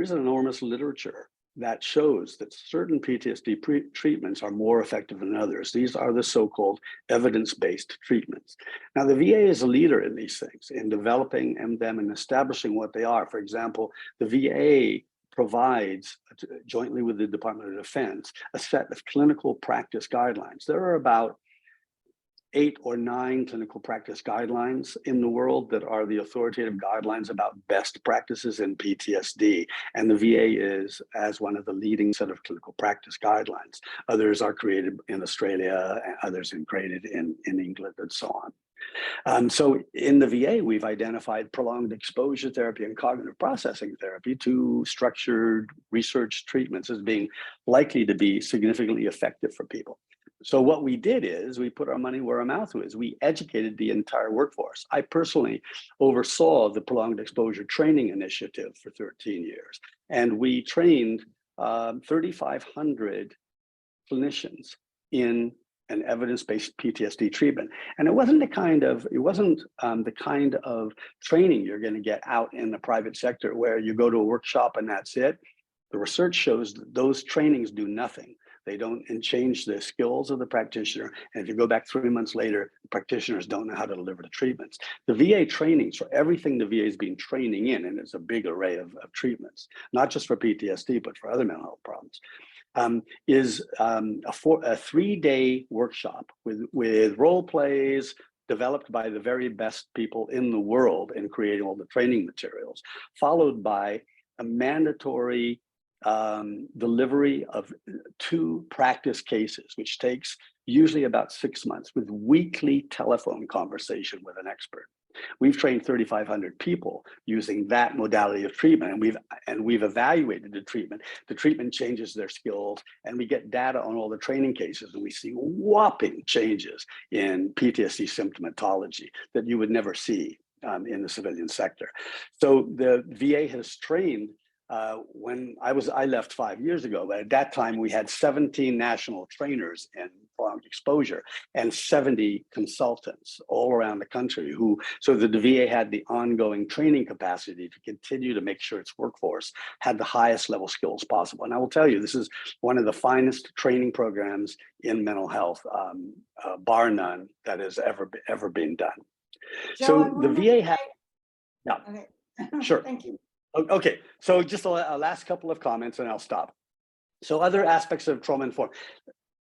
is an enormous literature that shows that certain PTSD treatments are more effective than others. These are the so-called evidence-based treatments. Now, the VA is a leader in these things, in developing them and establishing what they are. For example, the VA provides, jointly with the Department of Defense, a set of clinical practice guidelines. There are about 8 or 9 clinical practice guidelines in the world that are the authoritative guidelines about best practices in PTSD. And the VA is as one of the leading set of clinical practice guidelines. Others are created in Australia, others are created in England, and so on. So in the VA, we've identified prolonged exposure therapy and cognitive processing therapy to structured research treatments as being likely to be significantly effective for people. So what we did is we put our money where our mouth was. We educated the entire workforce. I personally oversaw the prolonged exposure training initiative for 13 years. And we trained 3,500 clinicians in an evidence-based PTSD treatment. And it wasn't the kind of training you're going to get out in the private sector where you go to a workshop and that's it. The research shows that those trainings do nothing. They don't change the skills of the practitioner. And if you go back 3 months later, the practitioners don't know how to deliver the treatments. The VA trainings for everything the VA has been training in, and it's a big array of treatments, not just for PTSD, but for other mental health problems, is a 3-day workshop with role plays developed by the very best people in the world in creating all the training materials, followed by a mandatory delivery of 2 practice cases, which takes usually about 6 months, with weekly telephone conversation with an expert. We've trained 3,500 people using that modality of treatment, and we've evaluated the treatment. The treatment changes their skills, and we get data on all the training cases, and we see whopping changes in PTSD symptomatology that you would never see in the civilian sector. So the VA has trained. When I left 5 years ago, but at that time we had 17 national trainers in prolonged exposure and 70 consultants all around the country so that the VA had the ongoing training capacity to continue to make sure its workforce had the highest level skills possible. And I will tell you, this is one of the finest training programs in mental health, bar none, that has ever been done. Joe, So the VA had, yeah, Okay. sure. Thank you. Okay, so just a last couple of comments and I'll stop. So other aspects of trauma-informed.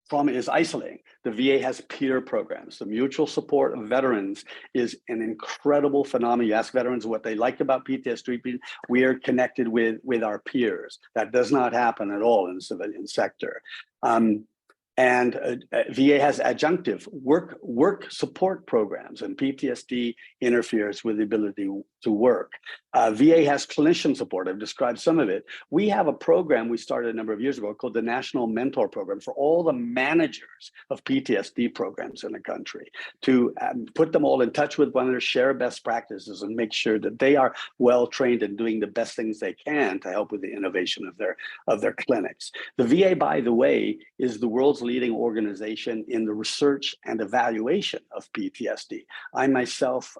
Trauma is isolating. The VA has peer programs. The mutual support of veterans is an incredible phenomenon. You ask veterans what they like about PTSD. We are connected with our peers. That does not happen at all in the civilian sector. And VA has adjunctive work support programs, and PTSD interferes with the ability to work. VA has clinician support. I've described some of it. We have a program we started a number of years ago called the National Mentor Program for all the managers of PTSD programs in the country, to put them all in touch with one another, share best practices, and make sure that they are well trained and doing the best things they can to help with the innovation of their clinics. The VA, by the way, is the world's leading organization in the research and evaluation of PTSD. I myself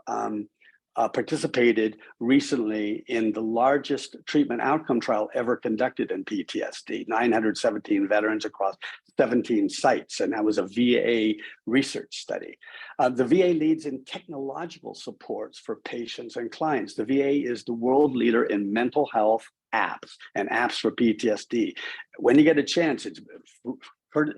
participated recently in the largest treatment outcome trial ever conducted in PTSD, 917 veterans across 17 sites, and that was a VA research study. The VA leads in technological supports for patients and clients. The VA is the world leader in mental health apps and apps for PTSD. When you get a chance, it's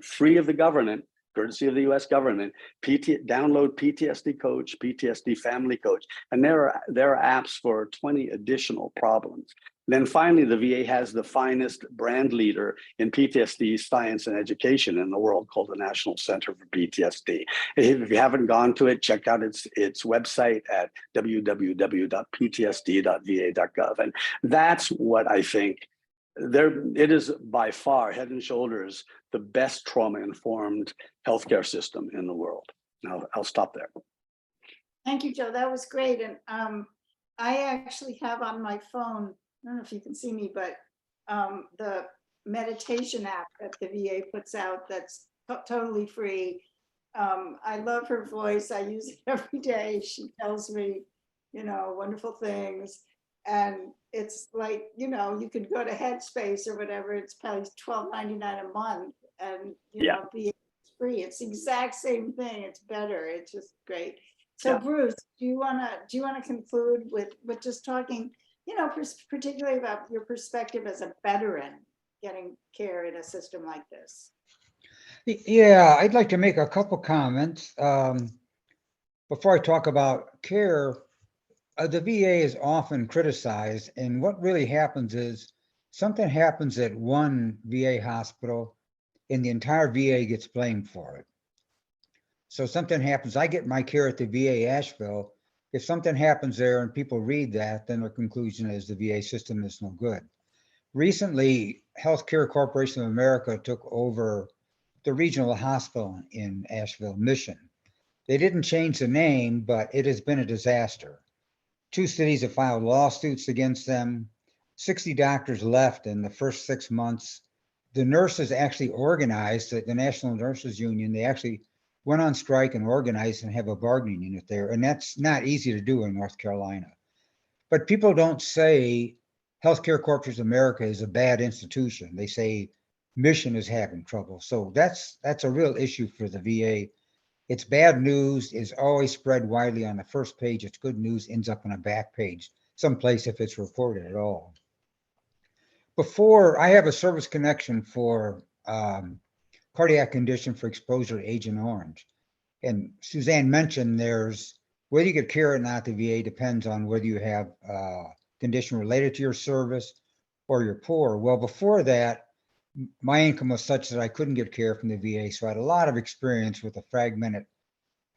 free of the government, courtesy of the US government. Download PTSD Coach, PTSD Family Coach, and there are apps for 20 additional problems. Then finally, the VA has the finest brand leader in PTSD science and education in the world, called the National Center for PTSD. If you haven't gone to it, check out its website at www.ptsd.va.gov. And that's what I think. It is by far, head and shoulders, the best trauma-informed healthcare system in the world. Now, I'll stop there. Thank you, Joe. That was great. And I actually have on my phone, I don't know if you can see me, but the meditation app that the VA puts out that's totally free. I love her voice. I use it every day. She tells me, wonderful things. And it's like, you could go to Headspace or whatever. It's probably $12.99 a month, and be free. It's the exact same thing. It's better. It's just great. So, Bruce, do you wanna conclude with just talking, particularly about your perspective as a veteran getting care in a system like this? Yeah, I'd like to make a couple comments before I talk about care. The VA is often criticized, and what really happens is something happens at one VA hospital and the entire VA gets blamed for it. So something happens, I get my care at the VA Asheville. If something happens there and people read that, then the conclusion is the VA system is no good. Recently, Healthcare Corporation of America took over the regional hospital in Asheville, Mission. They didn't change the name, but it has been a disaster. 2 cities have filed lawsuits against them. 60 doctors left in the first 6 months. The nurses actually organized, the National Nurses Union, they actually went on strike and organized and have a bargaining unit there. And that's not easy to do in North Carolina. But people don't say Healthcare Corporation of America is a bad institution. They say mission is having trouble. So that's a real issue for the VA. It's bad news is always spread widely on the first page. It's good news ends up on a back page, someplace if it's reported at all. Before, I have a service connection for cardiac condition for exposure to Agent Orange. And Suzanne mentioned there's, whether you get care or not, the VA depends on whether you have a condition related to your service or you're poor. Well, before that, my income was such that I couldn't get care from the VA. So I had a lot of experience with the fragmented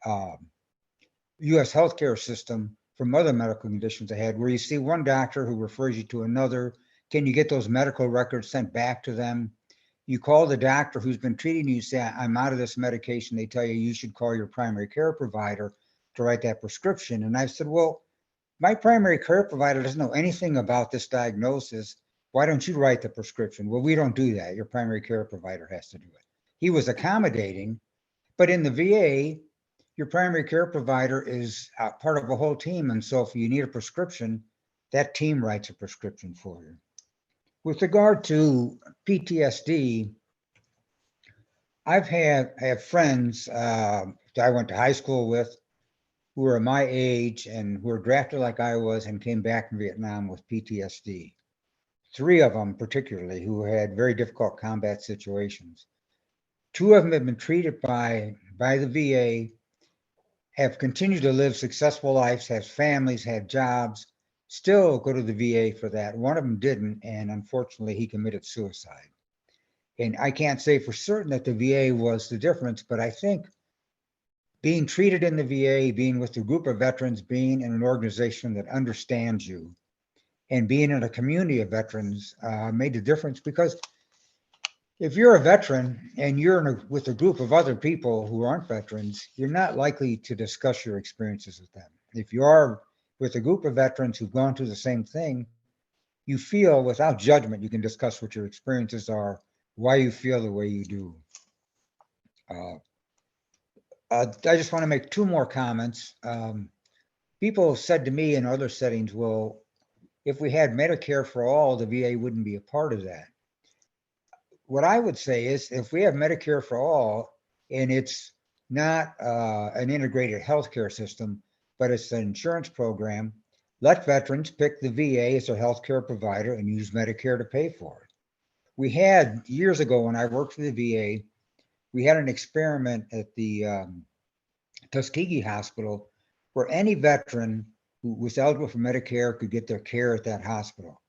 US healthcare system from other medical conditions I had, where you see one doctor who refers you to another. Can you get those medical records sent back to them? You call the doctor who's been treating you, say, I'm out of this medication. They tell you you should call your primary care provider to write that prescription. And I said, well, my primary care provider doesn't know anything about this diagnosis. Why don't you write the prescription? Well, we don't do that. Your primary care provider has to do it. He was accommodating, but in the VA, your primary care provider is part of a whole team. And so if you need a prescription, that team writes a prescription for you. With regard to PTSD, I have friends that I went to high school with who were my age and who were drafted like I was and came back from Vietnam with PTSD. 3 of them particularly who had very difficult combat situations. 2 of them have been treated by the VA, have continued to live successful lives, have families, have jobs, still go to the VA for that. One of them didn't, and unfortunately he committed suicide. And I can't say for certain that the VA was the difference, but I think being treated in the VA, being with a group of veterans, being in an organization that understands you, and being in a community of veterans made a difference. Because if you're a veteran and you're with a group of other people who aren't veterans, you're not likely to discuss your experiences with them. If you are with a group of veterans who've gone through the same thing, you feel without judgment, you can discuss what your experiences are, why you feel the way you do. I just want to make 2 more comments. People have said to me in other settings, well, if we had Medicare for all, the VA wouldn't be a part of that. What I would say is if we have Medicare for all, and it's not an integrated healthcare system, but it's an insurance program, let veterans pick the VA as their healthcare provider and use Medicare to pay for it. We had, years ago when I worked for the VA, we had an experiment at the Tuskegee Hospital where any veteran who was eligible for Medicare could get their care at that hospital.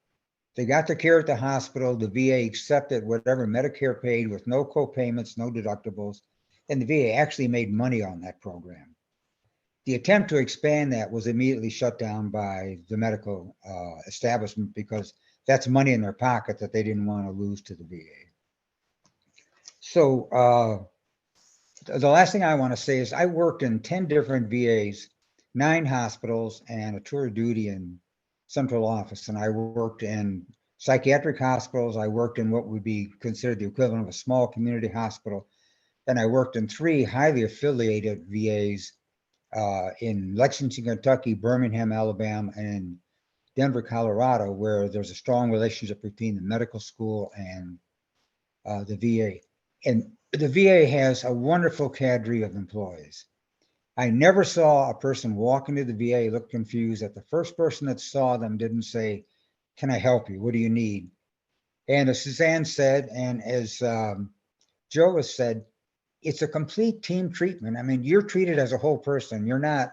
They got their care at the hospital, the VA accepted whatever Medicare paid with no co-payments, no deductibles, and the VA actually made money on that program. The attempt to expand that was immediately shut down by the medical establishment because that's money in their pocket that they didn't want to lose to the VA. So the last thing I want to say is I worked in 10 different VAs, 9 hospitals, and a tour of duty in central office. And I worked in psychiatric hospitals. I worked in what would be considered the equivalent of a small community hospital. And I worked in 3 highly affiliated VAs in Lexington, Kentucky, Birmingham, Alabama, and Denver, Colorado, where there's a strong relationship between the medical school and the VA. And the VA has a wonderful cadre of employees. I never saw a person walk into the VA, look confused, that the first person that saw them didn't say, can I help you? What do you need? And as Suzanne said, and as Joe has said, it's a complete team treatment. I mean, you're treated as a whole person. You're not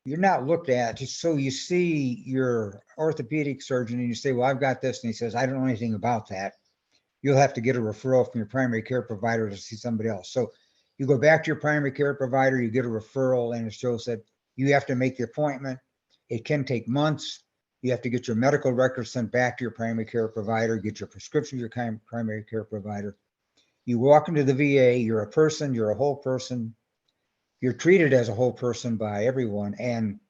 looked at just so you see your orthopedic surgeon and you say, well, I've got this. And he says, I don't know anything about that. You'll have to get a referral from your primary care provider to see somebody else. So you go back to your primary care provider, you get a referral. And as Joe said, you have to make the appointment. It can take months. You have to get your medical records sent back to your primary care provider, get your prescription to your primary care provider. You walk into the VA, you're a person, you're a whole person. You're treated as a whole person by everyone. And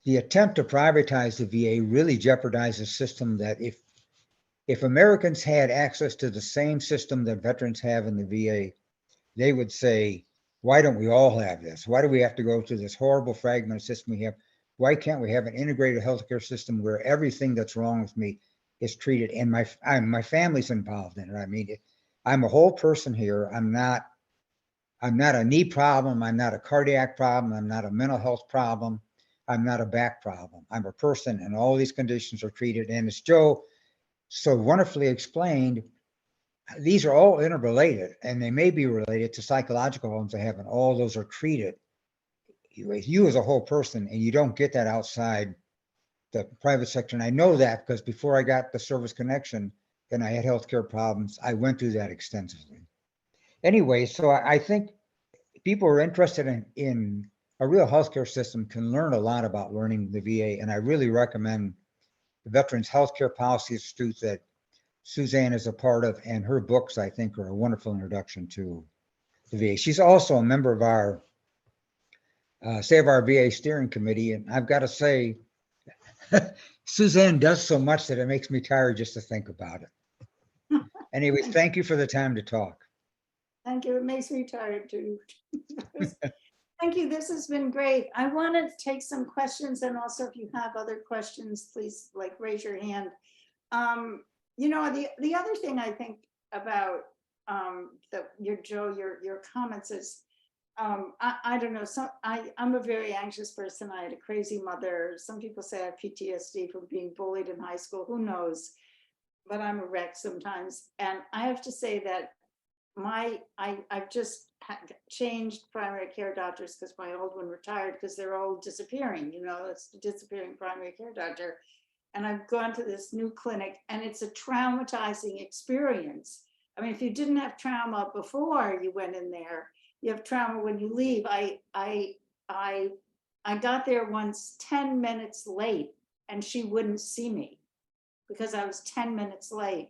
the attempt to privatize the VA really jeopardizes a system that if Americans had access to the same system that veterans have in the VA, they would say, why don't we all have this? Why do we have to go through this horrible fragmented system we have? Why can't we have an integrated healthcare system where everything that's wrong with me is treated, and my family's involved in it? I mean, I'm a whole person here. I'm not a knee problem. I'm not a cardiac problem. I'm not a mental health problem. I'm not a back problem. I'm a person, and all these conditions are treated. And as Joe so wonderfully explained, these are all interrelated, and they may be related to psychological problems I have, and all those are treated. You as a whole person, and you don't get that outside the private sector. And I know that because before I got the service connection and I had healthcare problems, I went through that extensively. Anyway, so I think people who are interested in a real healthcare system can learn a lot about learning the VA. And I really recommend the Veterans Healthcare Policy Institute that Suzanne is a part of, and her books, I think, are a wonderful introduction to the VA. She's also a member of our Save Our VA steering committee. And I've got to say, Suzanne does so much that it makes me tired just to think about it. Anyway, thank you for the time to talk. Thank you. It makes me tired too. Thank you. This has been great. I want to take some questions, and also if you have other questions, please like raise your hand. You know, the other thing I think about your comments is, I don't know, I'm a very anxious person. I had a crazy mother. Some people say I have PTSD from being bullied in high school. Who knows? But I'm a wreck sometimes. And I have to say that I've just changed primary care doctors because my old one retired, because they're all disappearing. You know, it's the disappearing primary care doctor. And I've gone to this new clinic, and it's a traumatizing experience. I mean, if you didn't have trauma before you went in there, you have trauma when you leave. I got there once 10 minutes late, and she wouldn't see me because I was 10 minutes late.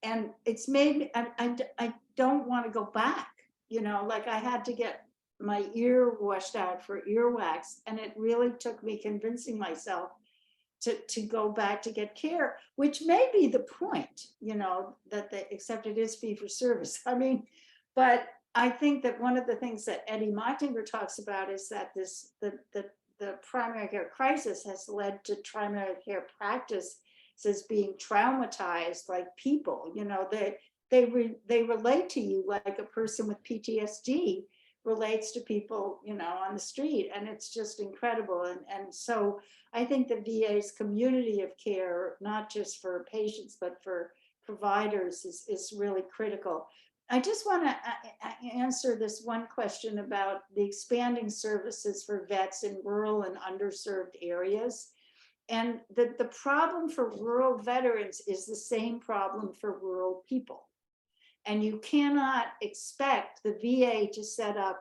And it's made me, I don't want to go back. You know, like I had to get my ear washed out for earwax, and it really took me convincing myself to go back to get care, which may be the point, you know, except it is fee for service. I mean, but I think that one of the things that Eddie Mochtinger talks about is that the primary care crisis has led to primary care practice as being traumatized, like people, you know, they relate to you like a person with PTSD relates to people, you know, on the street, and it's just incredible. And so I think the VA's community of care, not just for patients, but for providers, is really critical. I just want to answer this one question about the expanding services for vets in rural and underserved areas. And the problem for rural veterans is the same problem for rural people. And you cannot expect the VA to set up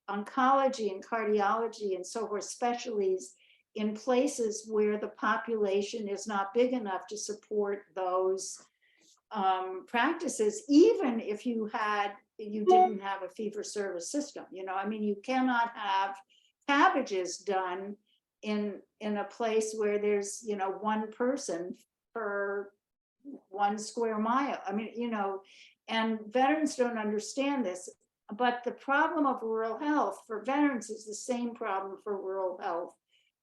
oncology and cardiology and so forth specialties in places where the population is not big enough to support those practices, even if you didn't have a fee-for-service system. You know, I mean, you cannot have cabbages done in a place where there's, you know, one person per 1 square mile. I mean, you know, and veterans don't understand this, but the problem of rural health for veterans is the same problem for rural health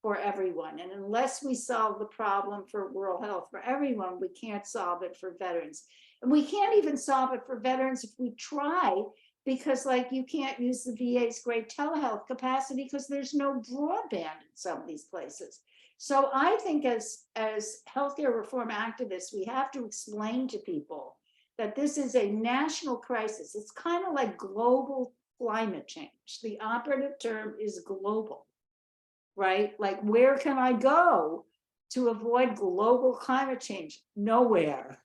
for everyone. And unless we solve the problem for rural health for everyone, we can't solve it for veterans. And we can't even solve it for veterans if we try, because like you can't use the VA's great telehealth capacity because there's no broadband in some of these places. So I think as healthcare reform activists, we have to explain to people that this is a national crisis. It's kind of like global climate change. The operative term is global, right? Like, where can I go to avoid global climate change? Nowhere,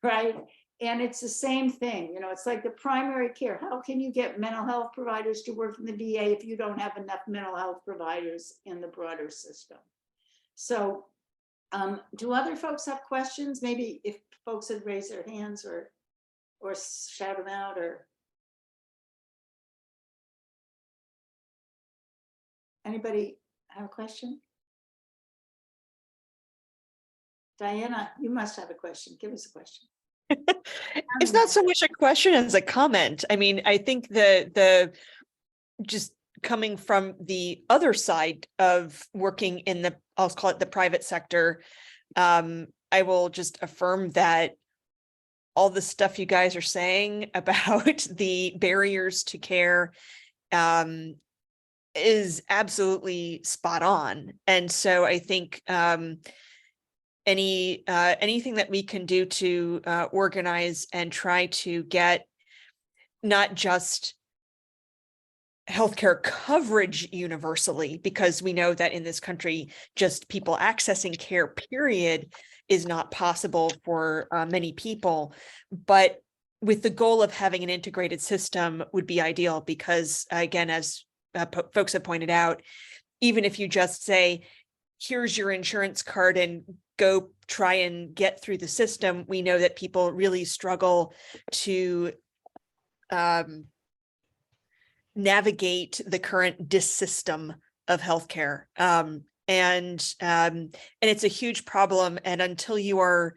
right? And it's the same thing, you know, it's like the primary care. How can you get mental health providers to work in the VA if you don't have enough mental health providers in the broader system? So do other folks have questions? Maybe if folks had raised their hands or shout them out, or anybody have a question? Diana, you must have a question. Give us a question. It's not so much a question as a comment. I mean, I think the just coming from the other side of working in the, I'll call it the private sector, I will just affirm that all the stuff you guys are saying about the barriers to care is absolutely spot on. And so I think anything that we can do to organize and try to get not just healthcare coverage universally, because we know that in this country, just people accessing care, period, is not possible for many people. But with the goal of having an integrated system would be ideal, because again, as folks have pointed out, even if you just say, here's your insurance card and go try and get through the system, we know that people really struggle to navigate the current system of healthcare. And it's a huge problem. And until you are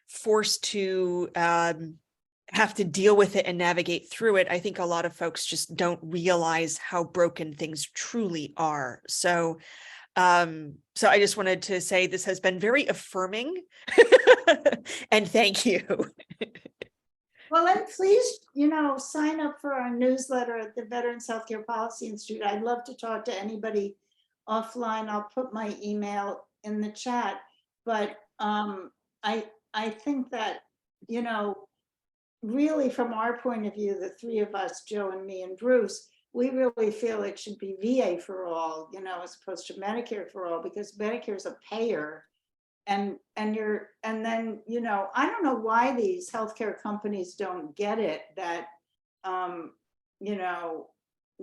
forced to have to deal with it and navigate through it, I think a lot of folks just don't realize how broken things truly are. So I just wanted to say this has been very affirming and thank you. Well, and please, sign up for our newsletter at the Veterans Healthcare Policy Institute. I'd love to talk to anybody offline. I'll put my email in the chat. But I think that, really from our point of view, the three of us, Joe and me and Bruce, we really feel it should be VA for all, as opposed to Medicare for all, because Medicare is a payer. And then, I don't know why these healthcare companies don't get it, that,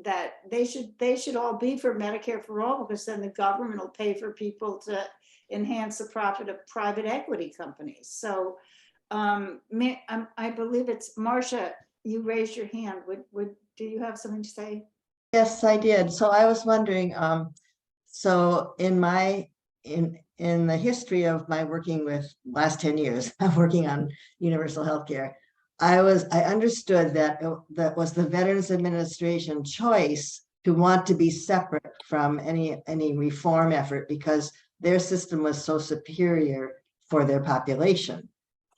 that they should all be for Medicare for all, because then the government will pay for people to enhance the profit of private equity companies. So I believe it's Marcia, you raised your hand. Do you have something to say? Yes, I did. So I was wondering, so in the history of my working with last 10 years of working on universal healthcare, I understood that that was the Veterans Administration choice to want to be separate from any reform effort, because their system was so superior for their population.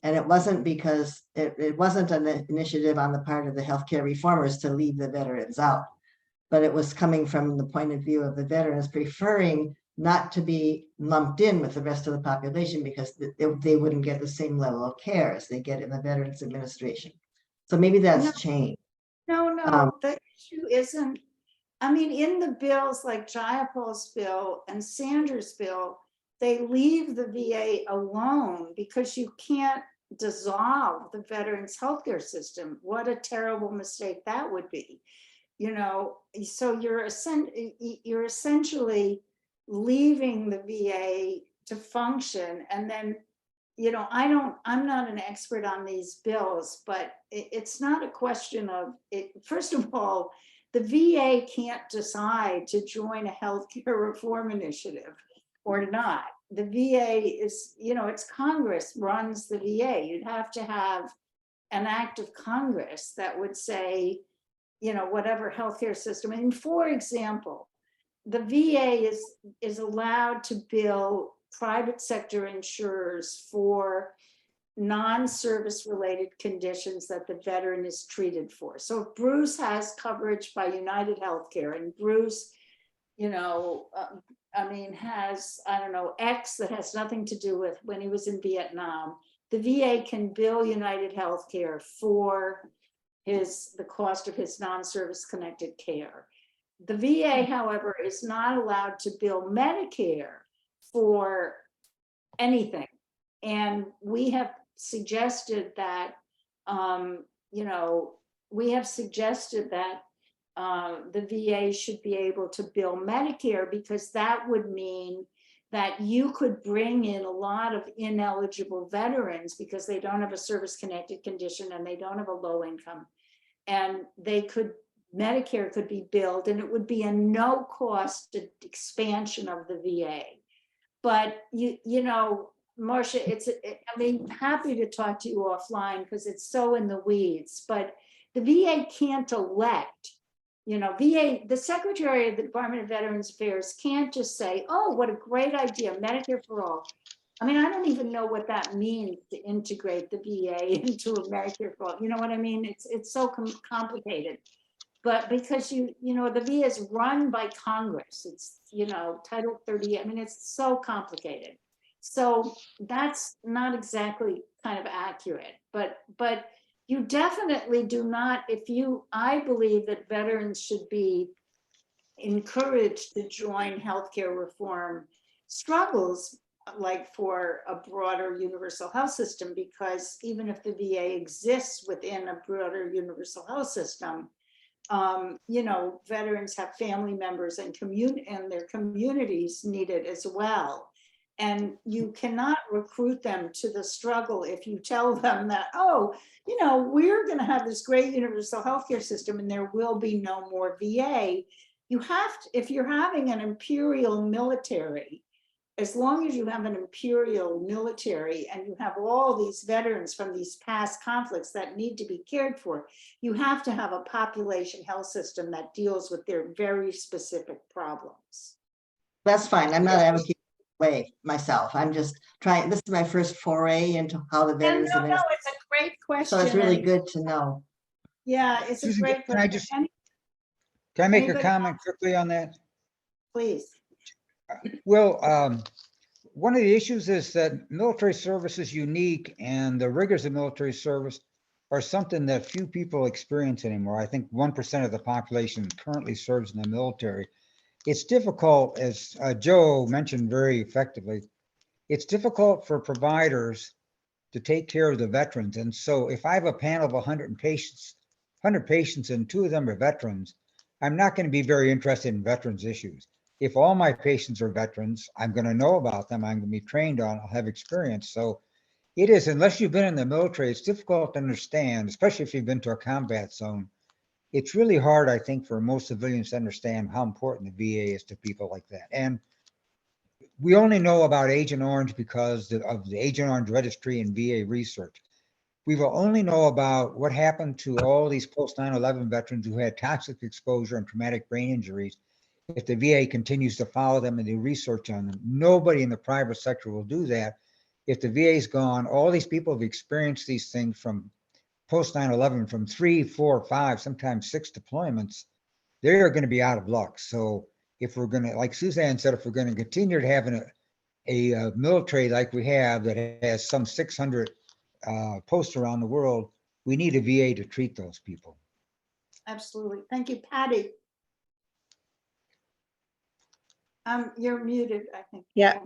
And it wasn't because it wasn't an initiative on the part of the healthcare reformers to leave the veterans out, but it was coming from the point of view of the veterans preferring not to be lumped in with the rest of the population, because they wouldn't get the same level of care as they get in the Veterans Administration. So maybe that's changed. No, the issue isn't, in the bills like Jayapal's bill and Sanders' bill, they leave the VA alone because you can't dissolve the veterans healthcare system. What a terrible mistake that would be. So you're essentially leaving the VA to function. And then, I'm not an expert on these bills, but it's not a question of it. First of all, the VA can't decide to join a healthcare reform initiative or not. The VA is, it's Congress runs the VA. You'd have to have an act of Congress that would say, whatever healthcare system. For example, the VA is allowed to bill private sector insurers for non-service related conditions that the veteran is treated for. So if Bruce has coverage by United Healthcare and Bruce, has, X that has nothing to do with when he was in Vietnam, the VA can bill United Healthcare for the cost of his non-service connected care. The VA, however, is not allowed to bill Medicare for anything. And we have suggested that, the VA should be able to bill Medicare, because that would mean that you could bring in a lot of ineligible veterans because they don't have a service-connected condition and they don't have a low income. And Medicare could be billed, and it would be a no-cost expansion of the VA. But, Marcia, happy to talk to you offline because it's so in the weeds, but the VA can't elect You know, VA, the Secretary of the Department of Veterans Affairs can't just say, oh, what a great idea, Medicare for all. I mean, I don't even know what that means to integrate the VA into a Medicare for all. You know what I mean? It's so complicated. But because you know, the VA is run by Congress, it's, you know, Title 30, I mean, it's so complicated. So that's not exactly kind of accurate, but you definitely do not, I believe that veterans should be encouraged to join healthcare reform struggles, like for a broader universal health system, because even if the VA exists within a broader universal health system, you know, veterans have family members and their communities need it as well. And you cannot recruit them to the struggle if you tell them that, oh, you know, we're going to have this great universal healthcare system and there will be no more VA. You have to, if you're having an imperial military, as long as you have an imperial military and you have all these veterans from these past conflicts that need to be cared for, you have to have a population health system that deals with their very specific problems. That's fine. I'm not advocating way myself. I'm just trying, this is my first foray into how the And veterans. no, it's a great question. So it's really and- good to know. Yeah, it's a Susan, great can I question. just- Can I make a Anybody comment quickly on that? Please. Well, one of the issues is that military service is unique and the rigors of military service are something that few people experience anymore. I think 1% of the population currently serves in the military. It's difficult, as Joe mentioned very effectively, it's difficult for providers to take care of the veterans. And so if I have a panel of 100 patients and 2 of them are veterans, I'm not going to be very interested in veterans issues. If all my patients are veterans, I'm going to know about them. I'm going to be trained on, I'll have experience. So it is, unless you've been in the military, it's difficult to understand, especially if you've been to a combat zone. It's really hard, I think, for most civilians to understand how important the VA is to people like that. And we only know about Agent Orange because of the Agent Orange registry and VA research. We will only know about what happened to all these post 9/11 veterans who had toxic exposure and traumatic brain injuries if the VA continues to follow them and do research on them. Nobody in the private sector will do that. If the VA is gone, all these people have experienced these things from post 9/11, from 3, 4, 5, sometimes 6 deployments, they're going to be out of luck. So if we're going to, like Suzanne said, if we're going to continue to have a military like we have that has some 600 posts around the world, we need a VA to treat those people. Absolutely. Thank you, Patty. You're muted, I think. Yeah.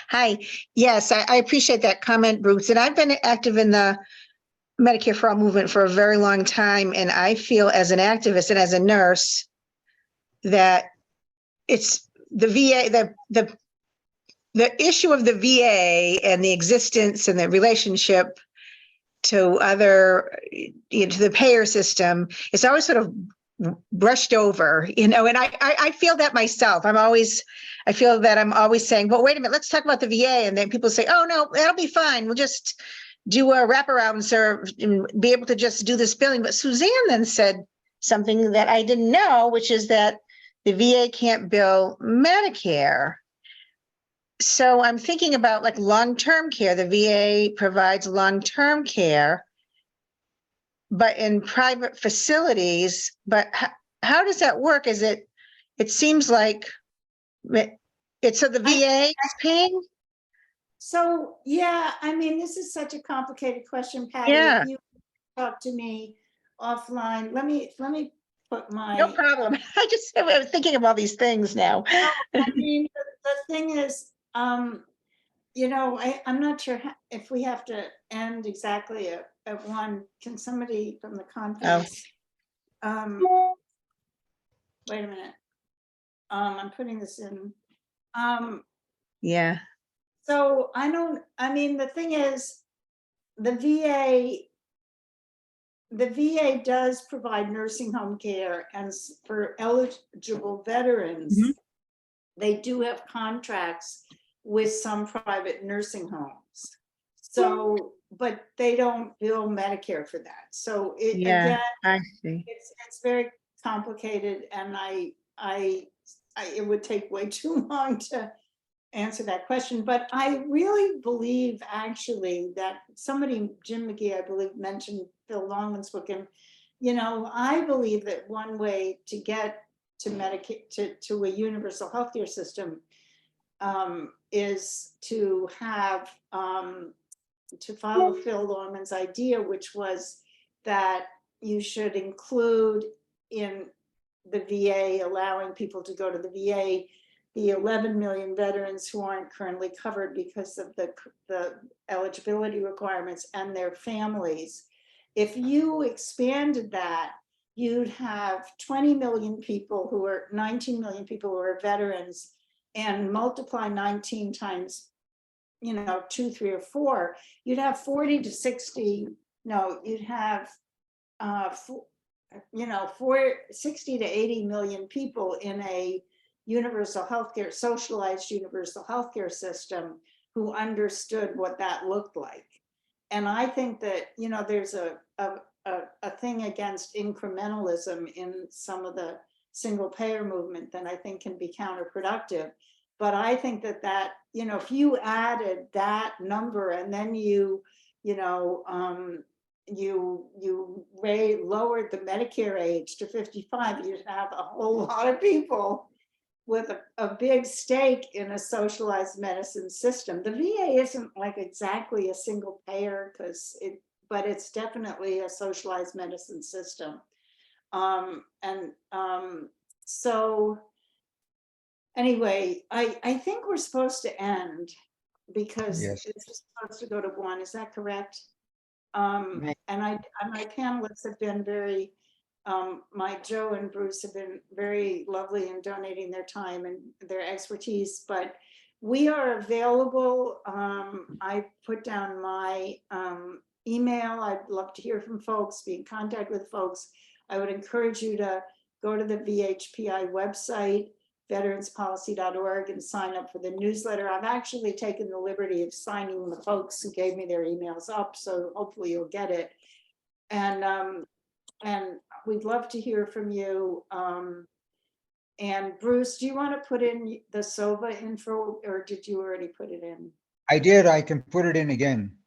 Hi. Yes, I appreciate that comment, Bruce. And I've been active in the Medicare for All movement for a very long time. And I feel as an activist and as a nurse that it's the VA, the issue of the VA and the existence and the relationship to other, to the payer system is always sort of brushed over, and I feel that myself. I feel that I'm always saying, well, wait a minute, let's talk about the VA. And then people say, oh, no, that'll be fine. We'll just do a wraparound serve and be able to just do this billing. But Suzanne then said something that I didn't know, which is that the VA can't bill Medicare. So I'm thinking about like long-term care. The VA provides long-term care, but in private facilities. But how does that work? It seems like it's so the VA is paying? So, yeah, I mean, this is such a complicated question, Patty. Yeah. If you talk to me offline, let me put my. No problem. I was thinking of all these things now. I mean, the thing is, you know, I'm not sure if we have to end exactly at 1. Can somebody from the conference? Wait a minute. I'm putting this in. Yeah. So I mean, the thing is, the VA does provide nursing home care, and for eligible veterans, they do have contracts with some private nursing homes. So, but they don't bill Medicare for that. So Yeah, again, I see. it's very complicated, and it would take way too long to answer that question, but I really believe actually that somebody, Jim McGee, I believe, mentioned Phil Longman's book, and I believe that one way to get to Medicare, to a universal healthcare system is to have to follow Phil Longman's idea, which was that you should include in the VA, allowing people to go to the VA, the 11 million veterans who aren't currently covered because of the eligibility requirements and their families. If you expanded that, you'd have 20 million people who are 19 million people who are veterans, and multiply 19 times 2, 3, or 4, you'd have 40 to 60. No, you'd have 60 to 80 million people in a universal healthcare, socialized universal healthcare system who understood what that looked like. And I think that there's a thing against incrementalism in some of the single payer movement that I think can be counterproductive. But I think that if you added that number and then you lowered the Medicare age to 55, you'd have a whole lot of people with a big stake in a socialized medicine system. The VA isn't like exactly a single payer but it's definitely a socialized medicine system. So anyway, I think we're supposed to end because Yes. it's supposed to go to 1. Is that correct? Right. And my panelists have been very, Joe and Bruce have been very lovely in donating their time and their expertise, but we are available. I put down my email. I'd love to hear from folks, be in contact with folks. I would encourage you to go to the VHPI website, veteranspolicy.org, and sign up for the newsletter. I've actually taken the liberty of signing the folks who gave me their emails up, so hopefully you'll get it. And we'd love to hear from you. And Bruce, do you want to put in the SOVA info, or did you already put it in? I did. I can put it in again.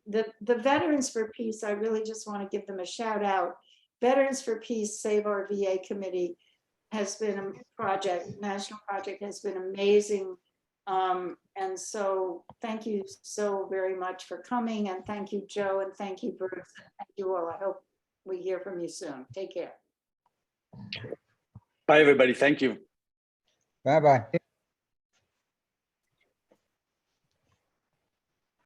The Veterans for Peace, I really just want to give them a shout out. Veterans for Peace, Save Our VA Committee has been a national project, has been amazing. And so thank you so very much for coming, and thank you, Joe, and thank you, Bruce, and thank you all. I hope we hear from you soon. Take care. Bye, everybody. Thank you. Bye-bye.